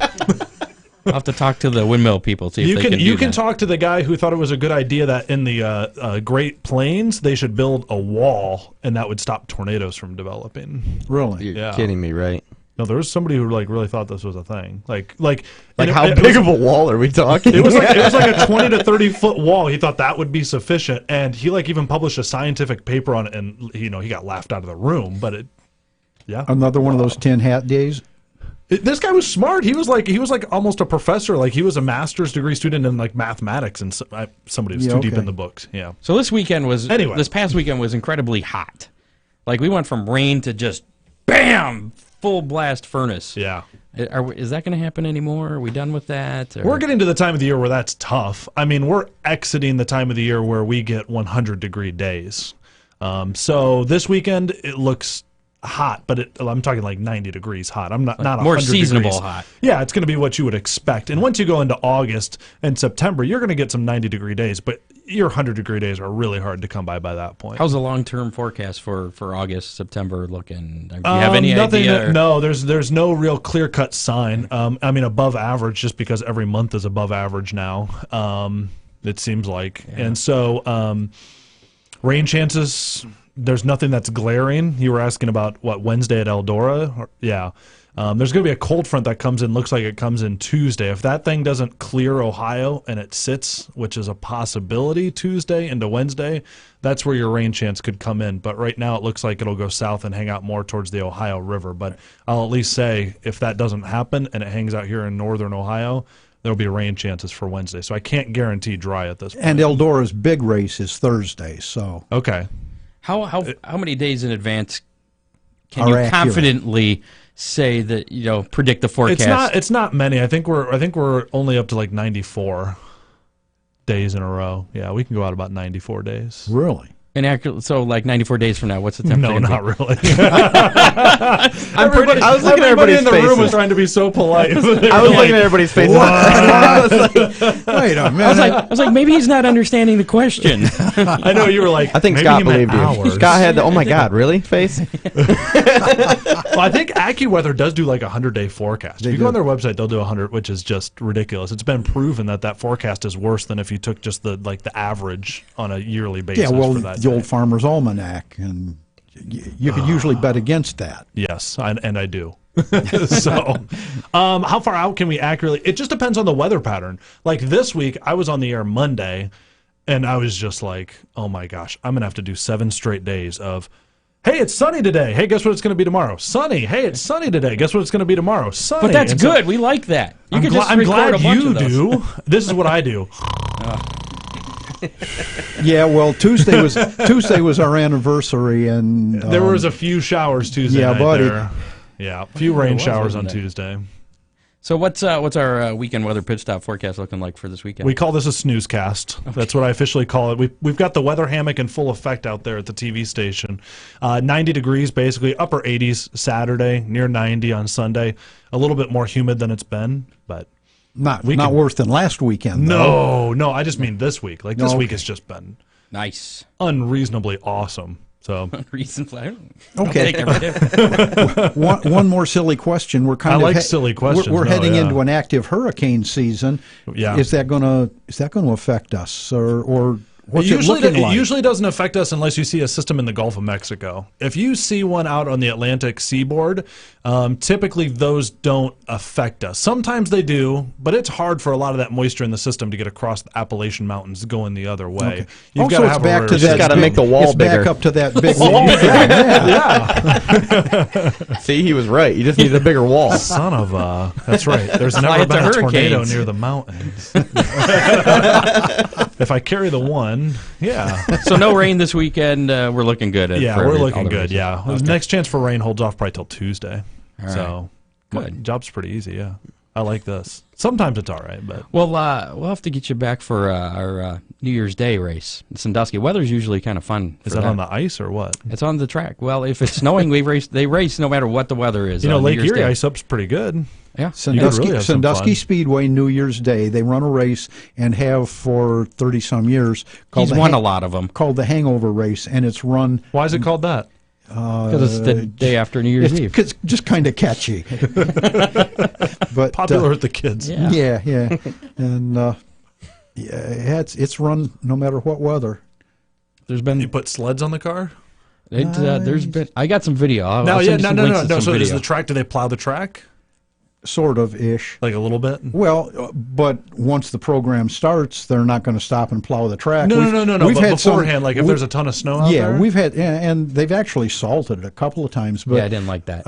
I'll have to talk to the windmill people, see if they can do You can that. talk to the guy who thought it was a good idea that in the Great Plains they should build a wall, and that would stop tornadoes from developing. really. You're Yeah. kidding me, right? No, there was somebody who like really thought this was a thing. Like Like and how it big was- of a wall are we talking? It was like a 20 to 30 foot wall. He thought that would be sufficient, and he like even published a scientific paper on it, and he got laughed out of the room. But Another one of those tin hat days. this guy was smart. He was like almost a professor. Like he was a master's degree student in like mathematics, and somebody who's too deep okay. in the books. Yeah. So this Anyway. this past weekend was incredibly hot. Like we went from rain to just bam, full blast furnace. Yeah. Is that going to happen anymore? Are we done with that? Or? We're getting to the time of the year where that's tough. I mean, we're exiting the time of the year where we get 100-degree days. So this weekend, it looks hot, but I'm talking like 90 degrees hot. I'm not more 100 seasonable degrees. hot. Yeah, it's going to be what you would expect. And once you go into August and September, you're going to get some 90-degree days, but your 100-degree days are really hard to come by that point. How's the long-term forecast for August, September looking? Do you have any idea? No, there's no real clear-cut sign. I mean, above average, just because every month is above average now. It seems like, and so rain chances. There's nothing that's glaring. You were asking about what Wednesday at Eldora? Yeah. There's going to be a cold front that comes in. Looks like it comes in Tuesday. If that thing doesn't clear Ohio and it sits, which is a possibility, Tuesday into Wednesday, that's where your rain chance could come in. But right now it looks like it'll go south and hang out more towards the Ohio River. But I'll at least say if that doesn't happen and it hangs out here in northern Ohio, there'll be rain chances for Wednesday. So I can't guarantee dry at this point. And Eldora's big race is Thursday, so Okay. How many days in advance can Are you accurate. confidently say that predict the forecast? It's not many. I think we're only up to like 94 days in a row. Yeah, we can go out about 94 days. really. Inaccurate. So like 94 days from now, what's the temperature? No, gonna not be? really. I was looking at Everybody everybody's in the room was faces. trying to be so polite. I was looking at everybody's faces. I was like, Wait a I minute. was like, maybe he's not understanding the question. I know you were like. I think maybe Scott he meant believed you. hours. Scott had the, oh my God, really? Face? Well, I think AccuWeather does do like a 100-day forecast. If you go do. on their website, they'll do 100, which is just ridiculous. It's been proven that forecast is worse than if you took just the average on a yearly basis. Yeah, well, for that the day. old Farmer's Almanac, and you could usually bet against that. Yes, and I do. So, how far out can we accurately? It just depends on the weather pattern. Like this week, I was on the air Monday, and I was just like, oh my gosh, I'm going to have to do 7 straight days of, hey, it's sunny today. Hey, guess what it's going to be tomorrow? Sunny. Hey, it's sunny today. Guess what it's going to be tomorrow? Sunny. But that's And so- good. We like that. You can just I'm record glad a bunch you of those. do. This is what I do. Yeah, well, Tuesday was our anniversary, and There was a few showers Tuesday yeah, night buddy. there. Yeah, a few rain was, showers on wasn't there? Tuesday. So what's our weekend weather pitch stop forecast looking like for this weekend? We call this a snooze cast. That's what I officially call it. We've got the weather hammock in full effect out there at the TV station. 90 degrees, basically, upper 80s Saturday, near 90 on Sunday. A little bit more humid than it's been, but not can- worse than last weekend. though. no, I just mean this week. Like this week has just been Nice. unreasonably awesome. So Reasonably. Okay. One more silly question. We're kind I of like silly questions. We're No, heading yeah. into an active hurricane season. Yeah. Is that going to affect us, or what's It usually, it looking like? it usually doesn't affect us unless you see a system in the Gulf of Mexico. If you see one out on the Atlantic seaboard, typically those don't affect us. Sometimes they do, but it's hard for a lot of that moisture in the system to get across the Appalachian Mountains going the other way. You've Also, got to it's have back a to reverse. that gotta big- make the wall it's back bigger. up to that big wall. Yeah. See, he was right. You just need a bigger wall. Son of a... That's right. There's why never it's been a a tornado hurricanes. near the mountains. If I carry the one, yeah. So no rain this weekend. We're looking good. Yeah, for we're all looking the good, races. yeah. Okay. The next chance for rain holds off probably till Tuesday. All So, Good. my job's pretty easy, yeah. I like this. Sometimes it's all right, but... Well, we'll have to get you back for our New Year's Day race in Sandusky. Weather's usually kind of fun. Is for that on the ice or what? It's on the track. Well, if it's snowing, they race no matter what the weather is. You know, on Lake New Year's Erie Day. Ice Up's pretty good. Yeah. Sandusky, really have some Sandusky fun. Speedway, New Year's Day. They run a race and have for 30-some years. He's won a lot of them Called the Hangover Race, and it's run. Why is it called that? because it's the day after New Year's Eve. It's just kind of catchy. But Popular with the kids. Yeah. yeah, and it's run no matter what weather. There's been You put sleds on the car? there's been I got some video. I'll No, send yeah, you some links to some So is video. the track, do they plow the track? Sort of ish. Like a little bit? Well, but once the program starts, they're not going to stop and plow the track. No. We've But had some- beforehand, like if we- there's a ton of snow out there? yeah, we've had, and they've actually salted it a couple of times. But Yeah, I didn't like that.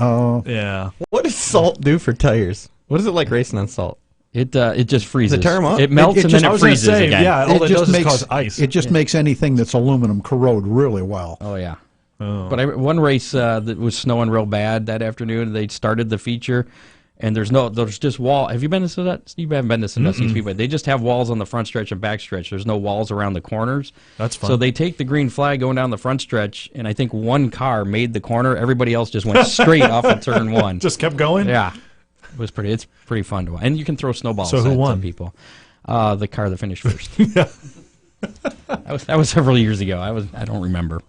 Yeah. What does salt do for tires? What is it like racing on salt? It just freezes. Does it tear 'em up? It melts It and just- then I it was gonna freezes say, again. yeah, all it does is cause ice. It just makes anything that's aluminum corrode really well. Oh yeah. Oh. But one race that was snowing real bad that afternoon, they started the feature, and there's just wall. Have you been to that? You haven't been to Sandusky Speedway. They just have walls on the front stretch and back stretch. There's no walls around the corners. That's fun. So they take the green flag going down the front stretch, and I think one car made the corner. Everybody else just went straight off of turn one. Just kept going. Yeah, it's pretty fun to watch, and you can throw snowballs. So who won? At people. The car that finished first. Yeah. That was several years ago. I don't remember.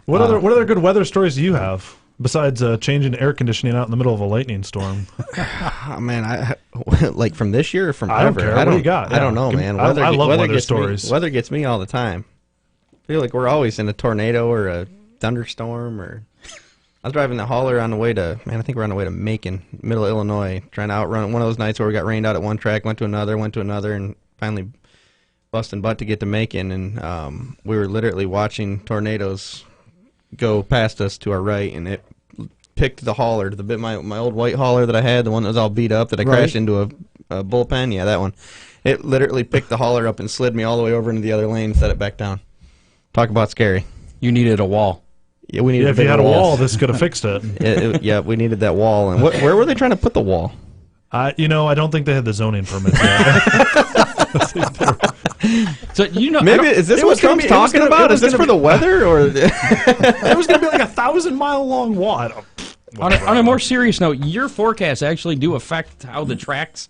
What other good weather stories do you have besides changing air conditioning out in the middle of a lightning storm? Oh, man, I like from this year or from I don't ever? care. I What do you got? I don't know, man. I love weather gets stories. Weather gets me all the time. I feel like we're always in a tornado or a thunderstorm. Or I was driving the hauler on the way to, I think we're on the way to Macon, middle of Illinois, trying to outrun one of those nights where we got rained out at one track, went to another, and finally busting butt to get to Macon, and we were literally watching tornadoes go past us to our right, and it picked the hauler, my old white hauler that I had, the one that was all beat up that I crashed into a bullpen. Yeah, that one. It literally picked the hauler up and slid me all the way over into the other lane and set it back down. Talk about scary. You needed a wall. Yeah, we needed. If you had a wall, this could have fixed it. Yeah, we needed that wall. And where were they trying to put the wall? I don't think they had the zoning permit yet. So maybe is this what Trump's talking about? Is this for the weather or? It was going to be like a 1,000-mile long wall. On a more serious note, your forecasts actually do affect how the tracks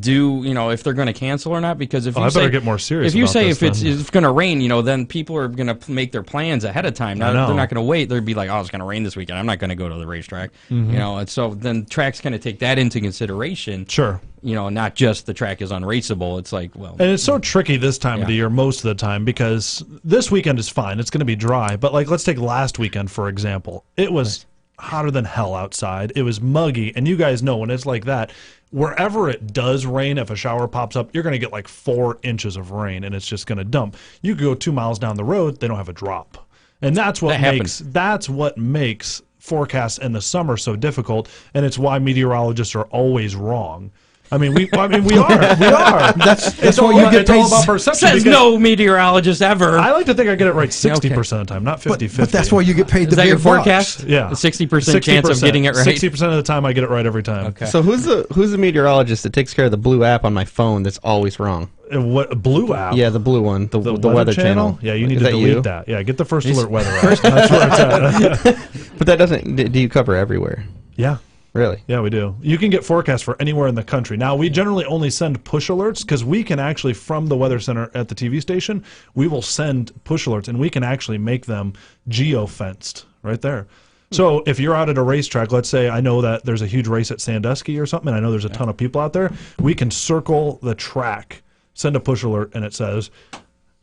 do, if they're going to cancel or not. Because if you say, get more serious. If you about say this, it's going to rain, then people are going to make their plans ahead of time. Now they're not going to wait. They'll be like, oh, it's going to rain this weekend. I'm not going to go to the racetrack. And so then tracks kind of take that into consideration. Sure. Not just the track is unraceable. It's like, well. And it's so tricky this time of the year most of the time because this weekend is fine. It's going to be dry. But let's take last weekend, for example. It was hotter than hell outside. It was muggy. And you guys know when it's like that, wherever it does rain, if a shower pops up, you're going to get like 4 inches of rain and it's just going to dump. You could go 2 miles down the road, they don't have a drop. And that's what makes forecasts in the summer so difficult, and it's why meteorologists are always wrong. We are. That's why you get paid. All about perception. Says no meteorologist ever. I like to think I get it right 60% of the time, not 50-50. But that's why you get paid. Is that your forecast? Yeah, a 60% chance of getting it right. 60% of the time, I get it right every time. Okay. So who's the meteorologist that takes care of the blue app on my phone that's always wrong? What blue app? Yeah, the blue one, the weather channel. Yeah, you need to delete that. Yeah, get the first alert weather app. That's where it's at. But that doesn't. Do you cover everywhere? Yeah. Really? Yeah, we do. You can get forecasts for anywhere in the country. Now, we generally only send push alerts because we can actually, from the weather center at the TV station, we will send push alerts, and we can actually make them geo-fenced right there. So if you're out at a racetrack, let's say I know that there's a huge race at Sandusky or something, and I know there's a ton of people out there, we can circle the track, send a push alert, and it says,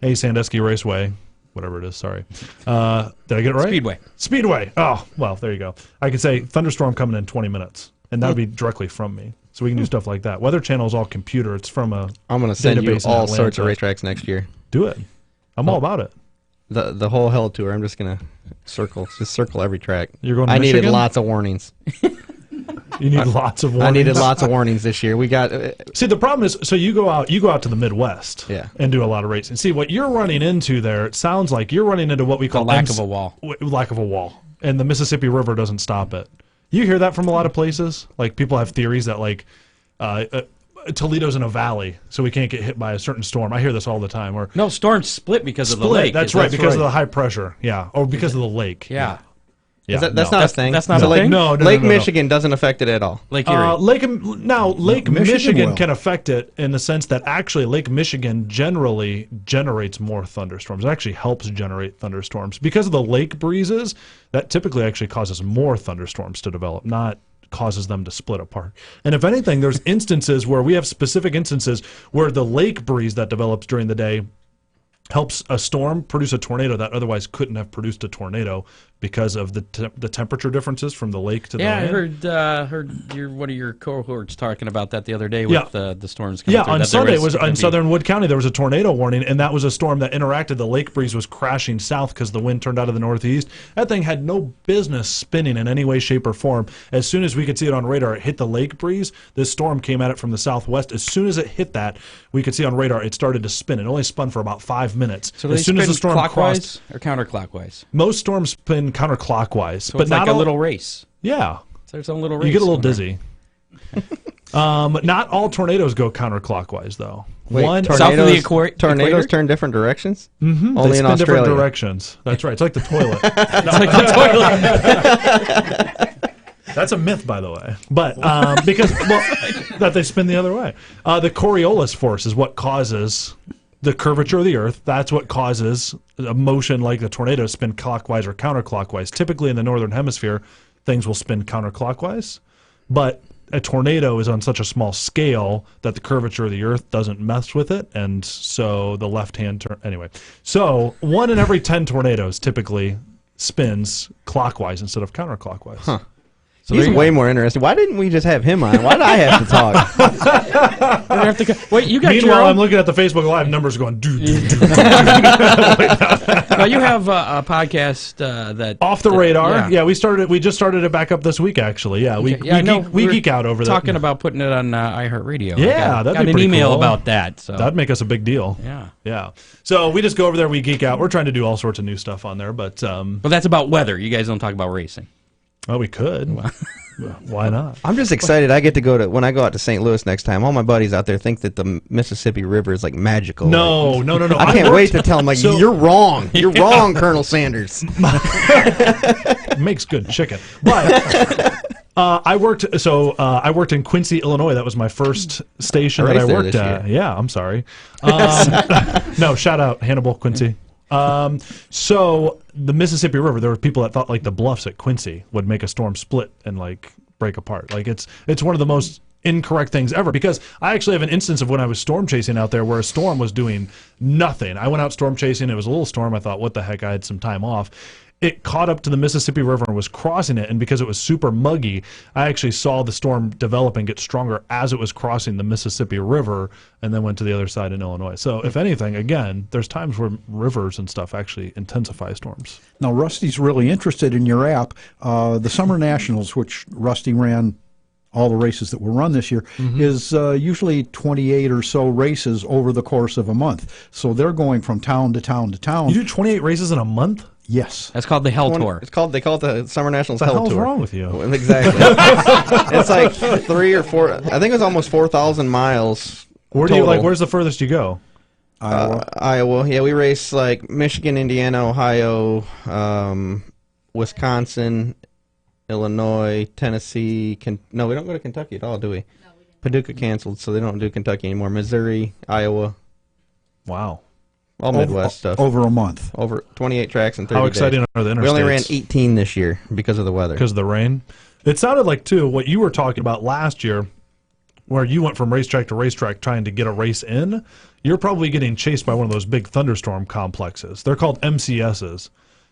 hey, Sandusky Raceway, whatever it is, sorry. Did I get it right? Speedway. Oh, well, there you go. I could say thunderstorm coming in 20 minutes, and that would be directly from me. So we can do stuff like that. Weather Channel is all computer. It's from a I'm going to send you database in all sorts of Atlanta. racetracks next year. Do it. I'm all about it. The whole hell tour. I'm just going to circle every track. You're going to I Michigan? needed lots of warnings. You need lots of warnings. I needed lots of warnings this year. We got. See, the problem is, so you go out to the Midwest, and do a lot of racing. See, what you're running into there, it sounds like you're running into what we call lack of a wall. Lack of a wall, and the Mississippi River doesn't stop it. You hear that from a lot of places. Like people have theories that Toledo's in a valley, so we can't get hit by a certain storm. I hear this all the time. Or no, storms split because of the lake. That's right, because of the high pressure. Yeah, or because of the lake. Yeah. Yeah, that's not a thing. That's not a thing. No, Lake Michigan doesn't affect it at all. Lake Erie. Lake Michigan can affect it in the sense that actually Lake Michigan generally generates more thunderstorms. It actually helps generate thunderstorms because of the lake breezes. That typically actually causes more thunderstorms to develop, not causes them to split apart. And if anything, there's instances where we have specific instances where the lake breeze that develops during the day helps a storm produce a tornado that otherwise couldn't have produced a tornado because of the temperature differences from the lake to the land. I heard one of your cohorts talking about that the other day with the storms coming through. On Sunday, in southern Wood County, there was a tornado warning, and that was a storm that interacted. The lake breeze was crashing south because the wind turned out of the northeast. That thing had no business spinning in any way, shape, or form. As soon as we could see it on radar, it hit the lake breeze. This storm came at it from the southwest. As soon as it hit that, we could see on radar, it started to spin. It only spun for about 5 minutes. So as soon as the storm clockwise or counterclockwise? Most storms spin counterclockwise, so but it's not like a little race. Yeah. It's There's a little race. You get a little going dizzy. Not all tornadoes go counterclockwise, though. Wait, south of the tornadoes equator? turn different directions? Mm-hmm. Only They in spin different Australia. directions. That's right. It's like the toilet. It's like the toilet. That's a myth, by the way. But because that they spin the other way. The Coriolis force is what causes the curvature of the Earth. That's what causes a motion like the tornado spin clockwise or counterclockwise. Typically in the northern hemisphere, things will spin counterclockwise, but a tornado is on such a small scale that the curvature of the Earth doesn't mess with it, and so the left-hand turn. Anyway, so 1 in every 10 tornadoes typically spins clockwise instead of counterclockwise. Huh. So he's way more interesting. Why didn't we just have him on? Why did I have to talk? Wait, you got Meanwhile, your I'm looking at the Facebook Live numbers going, doo, doo, doo. Now you have a podcast that Off the radar. Yeah. We just started it back up this week, actually. Yeah, we were geek out over that. talking about putting it on iHeartRadio. Yeah, that'd got be an pretty email cool. about that. So That'd make us a big deal. yeah. Yeah. So we just go over there, we geek out. We're trying to do all sorts of new stuff on there, but But that's about weather. You guys don't talk about racing. well, we could. Why not? I'm just excited. I get to go to when I go out to St. Louis next time. All my buddies out there think that the Mississippi River is like magical. No. I can't wait to tell them like you're wrong. You're wrong, Colonel Sanders. Makes good chicken. But I worked in Quincy, Illinois. That was my first station that I raced there worked this at. year. Yeah, I'm sorry. No, shout out Hannibal, Quincy. So the Mississippi River, there were people that thought like the bluffs at Quincy would make a storm split and like break apart. Like it's one of the most incorrect things ever, because I actually have an instance of when I was storm chasing out there where a storm was doing nothing. I went out storm chasing. It was a little storm. I thought, what the heck? I had some time off. It caught up to the Mississippi River and was crossing it, and because it was super muggy, I actually saw the storm develop and get stronger as it was crossing the Mississippi River, and then went to the other side in Illinois. So if anything, again, there's times where rivers and stuff actually intensify storms. Now, Rusty's really interested in your app. The Summer Nationals, which Rusty ran all the races that were run this year, is usually 28 or so races over the course of a month. So they're going from town to town to town. You do 28 races in a month? Yes. That's called the Hell Tour. They call it the Summer Nationals What the Hell hell's Tour. wrong with you? Well, exactly. It's like 3 or 4. I think it was almost 4,000 miles. Where do you total. where's the furthest you go? Iowa. Yeah, we race like Michigan, Indiana, Ohio, Wisconsin, Illinois, Tennessee. No, we don't go to Kentucky at all, do we? No, we don't. Paducah canceled, so they don't do Kentucky anymore. Missouri, Iowa. Wow. All Midwest stuff. Over a month. Over 28 tracks in 30 How exciting days. are the interstates? We only ran 18 this year because of the weather. Because of the rain? It sounded like, too, what you were talking about last year, where you went from racetrack to racetrack trying to get a race in, you're probably getting chased by one of those big thunderstorm complexes. They're called MCSs.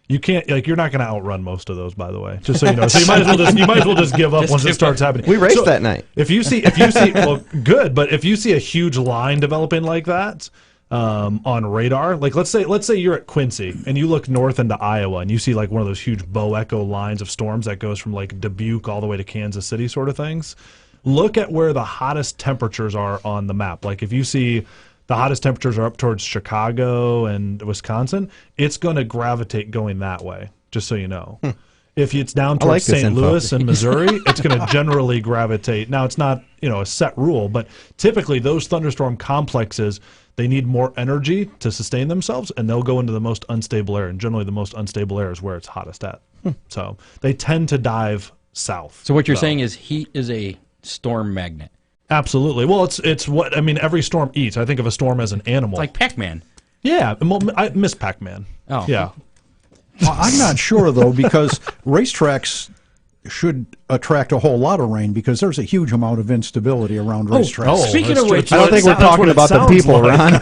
You can't, you're not going to outrun most of those, by the way. Just so you know. So you might as well just give up once it starts happening. We raced that night. If you see, well, good, but if you see a huge line developing like that, on radar, like let's say you're at Quincy and you look north into Iowa and you see like one of those huge bow echo lines of storms that goes from like Dubuque all the way to Kansas City sort of things. Look at where the hottest temperatures are on the map. Like if you see the hottest temperatures are up towards Chicago and Wisconsin, it's going to gravitate going that way, just so you know. If it's down towards like this St. info. Louis and Missouri, it's going to generally gravitate. Now, it's not, a set rule, but typically those thunderstorm complexes, they need more energy to sustain themselves, and they'll go into the most unstable air. And generally, the most unstable air is where it's hottest at. So they tend to dive south. So what you're saying is heat is a storm magnet. Absolutely. Well, it's what every storm eats. I think of a storm as an animal. Like Pac-Man. Yeah, well, I miss Pac-Man. Oh. Yeah. Well, I'm not sure, though, because racetracks should attract a whole lot of rain because there's a huge amount of instability around racetracks. Speaking of which, I don't think we're talking about the people, Ron.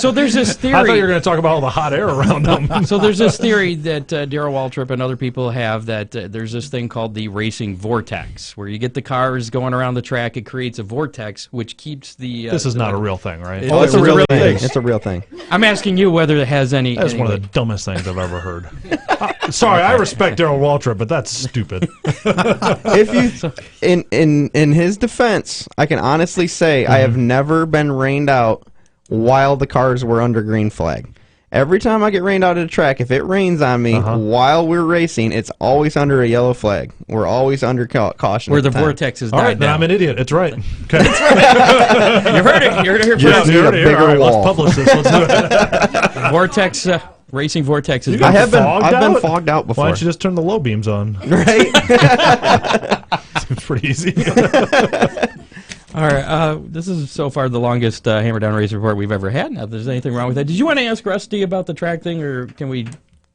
So there's this theory. I thought you were going to talk about all the hot air around them. So there's this theory that Darrell Waltrip and other people have that there's this thing called the racing vortex, where you get the cars going around the track, it creates a vortex which keeps the. This is not a real thing, right? Oh, it's a real thing. is. It's a real thing. I'm asking you whether it has any. That's one of the dumbest things I've ever heard. Sorry, I respect Darrell Waltrip, but that's stupid. If you, in his defense, I can honestly say I have never been rained out while the cars were under green flag. Every time I get rained out at a track, if it rains on me while we're racing, it's always under a yellow flag. We're always under caution. Where the vortex is All right, died then down. I'm an idiot. It's right. Okay. You heard it. You heard it here Yeah, first. you heard it here. bigger All right, wall. let's publish this. Let's do it. Vortex, racing vortex is You got back. I've been fogged out? fogged out before. Why don't you just turn the low beams on? Right? Seems pretty easy. All right, this is so far the longest Hammer Down Race report we've ever had. Now, if there's anything wrong with that, did you want to ask Rusty about the track thing, or can we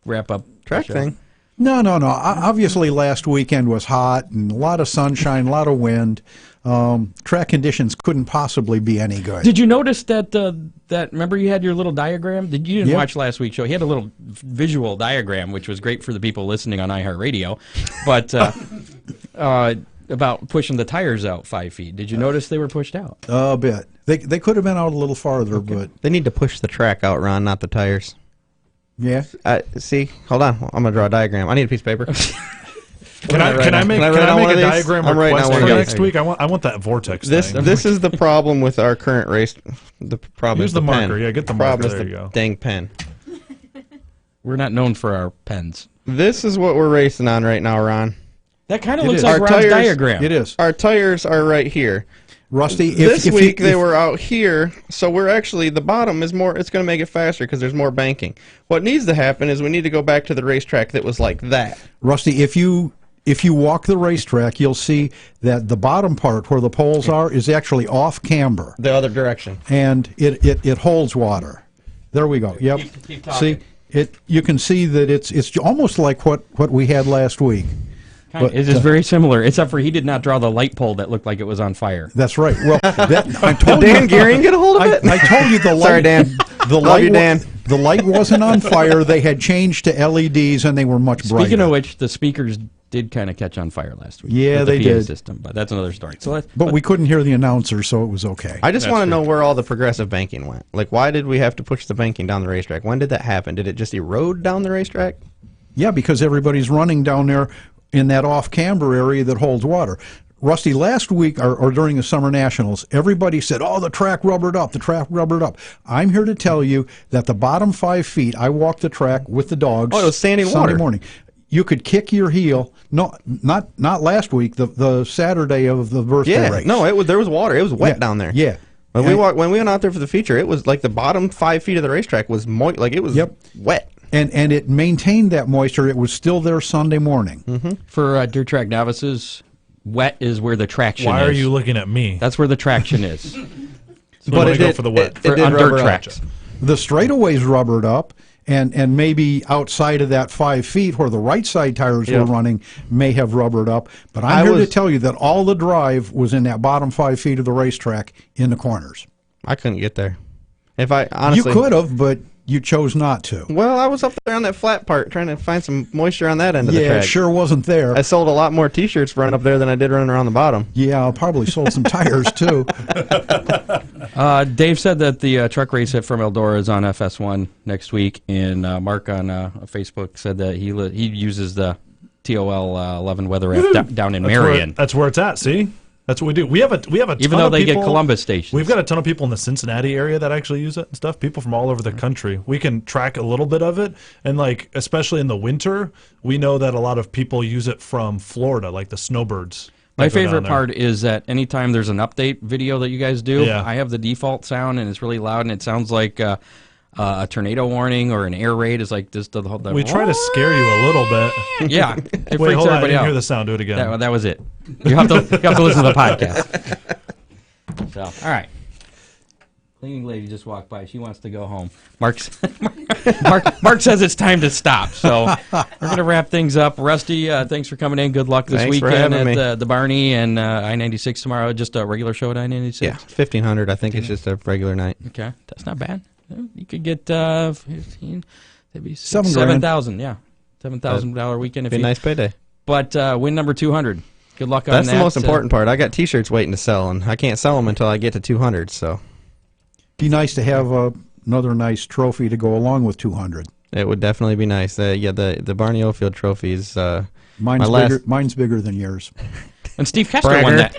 wrap up Track the show? thing. No. Obviously, last weekend was hot and a lot of sunshine, a lot of wind. Track conditions couldn't possibly be any good. Did you notice that remember you had your little diagram? You didn't Yep. watch last week's show. He had a little visual diagram, which was great for the people listening on iHeartRadio, but about pushing the tires out 5 feet. Did you notice they were pushed out? A bit. They could have been out a little farther, but They need to push the track out, Ron, not the tires. yeah. See, hold on. I'm gonna draw a diagram. I need a piece of paper. Can I make write a on one of these? diagram I'm writing on request one for of next these. week? I want that vortex This thing. this is the problem with our current race. The problem Use is the pen. marker. Yeah, get the problem marker. is There the you go. dang pen. We're not known for our pens. This is what we're racing on right now, Ron. That kind of It looks is. like Our Ron's tires- diagram. It is. Our tires are right here. Rusty, This week they were out here, so we're actually, the bottom is more, it's going to make it faster because there's more banking. What needs to happen is we need to go back to the racetrack that was like that. Rusty, if you walk the racetrack, you'll see that the bottom part where the poles are is actually off camber, The other direction. and it holds water. There we go. Yep. Keep talking. See, you can see that it's almost like what we had last week. But, It is very similar, except for he did not draw the light pole that looked like it was on fire. That's right. Well, I told Dan you. Gearing get a hold of it? I told you the light. Sorry, Dan. The Love light. you, Dan. The light wasn't on fire. They had changed to LEDs, and they were much brighter. Speaking of which, the speakers did kind of catch on fire last week. Yeah, with the they PA did. system, but that's another story. So But we couldn't hear the announcer, so it was okay. I just want to know where all the progressive banking went. Like, why did we have to push the banking down the racetrack? When did that happen? Did it just erode down the racetrack? Yeah, because everybody's running down there in that off-camber area that holds water. Rusty, last week or during the Summer Nationals, everybody said, oh, the track rubbered up, the track rubbered up. I'm here to tell you that the bottom 5 feet, I walked the track with the dogs. Oh, it was sandy Sunday water. morning. You could kick your heel. No, not last week, the Saturday of the birthday race. No, there was water. It was wet down there. Yeah. When we went out there for the feature, it was like the bottom 5 feet of the racetrack was moist, like it was wet. And it maintained that moisture. It was still there Sunday morning. Mm-hmm. for dirt track novices, wet is where the traction is. Why are you looking at me? That's where the traction is. So but I it go did- for the wet. it For did on rubber dirt up. tracks. The straightaways rubbered up, and maybe outside of that 5 feet where the right side tires were running may have rubbered up. But I'm here to tell you that all the drive was in that bottom 5 feet of the racetrack in the corners. I couldn't get there. If I honestly, You could have, but you chose not to. Well, I was up there on that flat part trying to find some moisture on that end of the Yeah, track. it sure wasn't there. I sold a lot more T-shirts running up there than I did running around the bottom. Yeah, I probably sold some tires too. Dave said that the truck race from Eldora is on FS1 next week, and Mark on Facebook said that he uses the TOL 11 weather app down in Marion. That's where it's at. See, that's what we do. We have a ton Even though of they people, get Columbus stations. We've got a ton of people in the Cincinnati area that actually use it and stuff. People from all over the country. We can track a little bit of it, and like especially in the winter, we know that a lot of people use it from Florida, like the snowbirds. My that go down favorite there. part is that anytime there's an update video that you guys do, Yeah. I have the default sound, and it's really loud, and it sounds like a tornado warning or an air raid. Is like this. The We try to scare you a little bit. Yeah, it Wait, freaks hold on. I everybody didn't out. hear the sound. Do it again. That was it. You have to listen to the podcast. So, all right. Cleaning lady just walked by. She wants to go home. Mark says it's time to stop. So we're gonna wrap things up. Rusty, thanks for coming in. Good luck this Thanks for weekend having at me. the Barney and I-96 tomorrow. Just a regular show at I-96. Yeah, 1,500. I think it's just a regular night. Okay, that's not bad. You could get 15. That'd be $7,000. 7,000. Yeah, $7,000 weekend. If Be a you, nice payday. But win number 200. Good luck on that. That's the most important part. I got T-shirts waiting to sell, and I can't sell them until I get to 200. So Be nice to have another nice trophy to go along with 200. it would definitely be nice. Yeah, the Barney Ofield trophy is Mine's my last. bigger. Mine's bigger than yours. And Steve Kessler won that.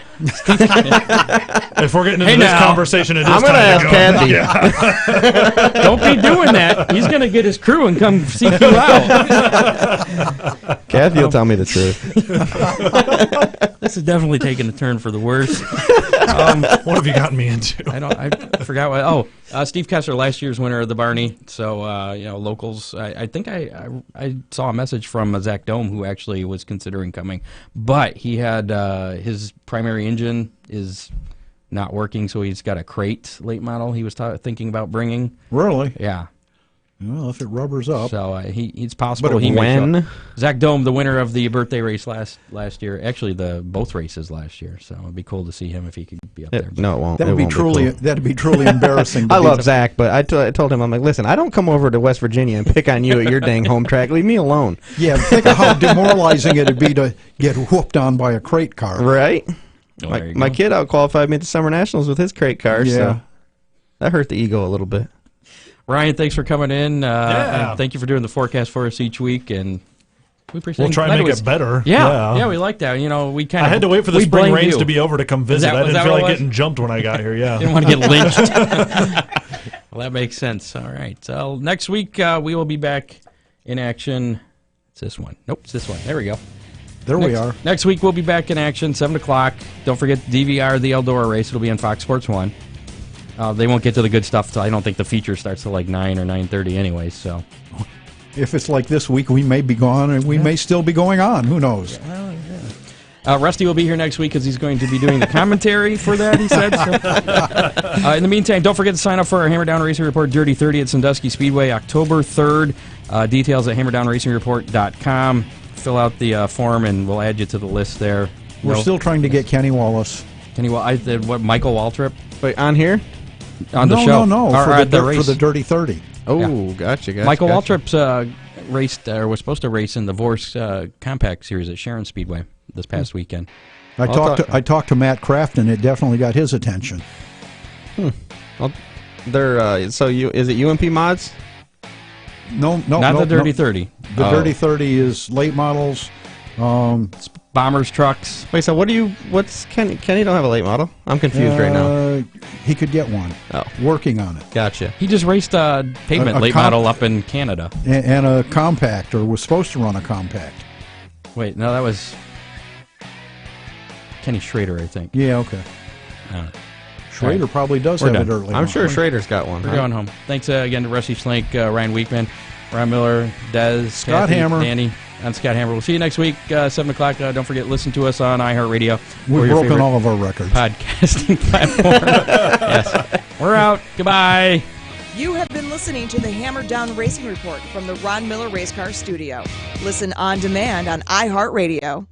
If we're getting into this now. conversation, it is I'm going to time ask to go. Kathy. Don't be doing that. He's going to get his crew and come seek you out. Kathy will tell me the truth. This is definitely taking a turn for the worse. What have you gotten me into? I forgot what. Oh, Steve Kessler, last year's winner of the Barney. So locals. I think I saw a message from Zach Dome, who actually was considering coming, but he had his primary engine is not working, so he's got a crate late model he was thinking about bringing. Really? Yeah. Well, if it rubbers up. So it's possible But he may show when? up. Zach Dome, the winner of the birthday race last year, actually both races last year. So it'd be cool to see him if he could be up there. No, it won't. That'd It be won't truly cool. that'd be truly embarrassing. to I be love the- Zach, but I told him, I'm like, listen, I don't come over to West Virginia and pick on you at your dang home track. Leave me alone. Yeah, think of how demoralizing it'd be to get whooped on by a crate car. Right? Oh, there you My go. kid outqualified me at the Summer Nationals with his crate car, Yeah. so that hurt the ego a little bit. Ryan, thanks for coming in. Yeah. And thank you for doing the forecast for us each week, and we appreciate. We'll try and glad make it better. Yeah, we like that. We kind I of had to wait for the we spring blamed rains you. to be over to come visit. that- I was didn't that feel what like it was? getting jumped when I got here. Yeah. Didn't want to get lynched. Well, that makes sense. All right. So next week we will be back in action. It's this one. Nope, it's this one. There we go. There we are. Next week we'll be back in action, 7 o'clock. Don't forget DVR, the Eldora race. It'll be on Fox Sports 1. They won't get to the good stuff till I don't think the feature starts till like 9 or 9:30 anyway. So If it's like this week, we may be gone, and we may still be going on. Who knows? Rusty will be here next week because he's going to be doing the commentary for that, he said. So. In the meantime, don't forget to sign up for our Hammer Down Racing Report Dirty 30 at Sandusky Speedway, October 3rd. Details at hammerdownracingreport.com. Fill out the form, and we'll add you to the list there. We're still trying to get Kenny Wallace. Michael Waltrip Wait, on here? on the no, show. no, Or for at the for race. the Dirty 30. Oh, gotcha. Michael gotcha. Waltrip's raced, or was supposed to race in the Vorse Compact Series at Sharon Speedway this past weekend. I talked to Matt Kraft, and it definitely got his attention. Well, they're is it UMP mods? No, Not the Dirty no. 30. The Oh. Dirty 30 is late models. Bombers, trucks. Wait, so what's Kenny don't have a late model? I'm confused right now. He could get one. Oh. Working on it. Gotcha. He just raced a pavement A late model up in Canada. And a compact, or was supposed to run a compact. Wait, no, that was Kenny Schrader, I think. Yeah, okay. Schrader probably does We're have done. it early. I'm on. sure Schrader's got one. We're huh? going home. Thanks again to Rusty Schlenk, Ryan Weekman, Ryan Miller, Dez, Scott Kathy, Hammer. Danny, and Scott Hammer. We'll see you next week, 7 o'clock. Don't forget, listen to us on iHeartRadio. or We've your broken favorite all of our records. podcasting platform. Yes. We're out. Goodbye. You have been listening to the Hammer Down Racing Report from the Ron Miller Race Car Studio. Listen on demand on iHeartRadio.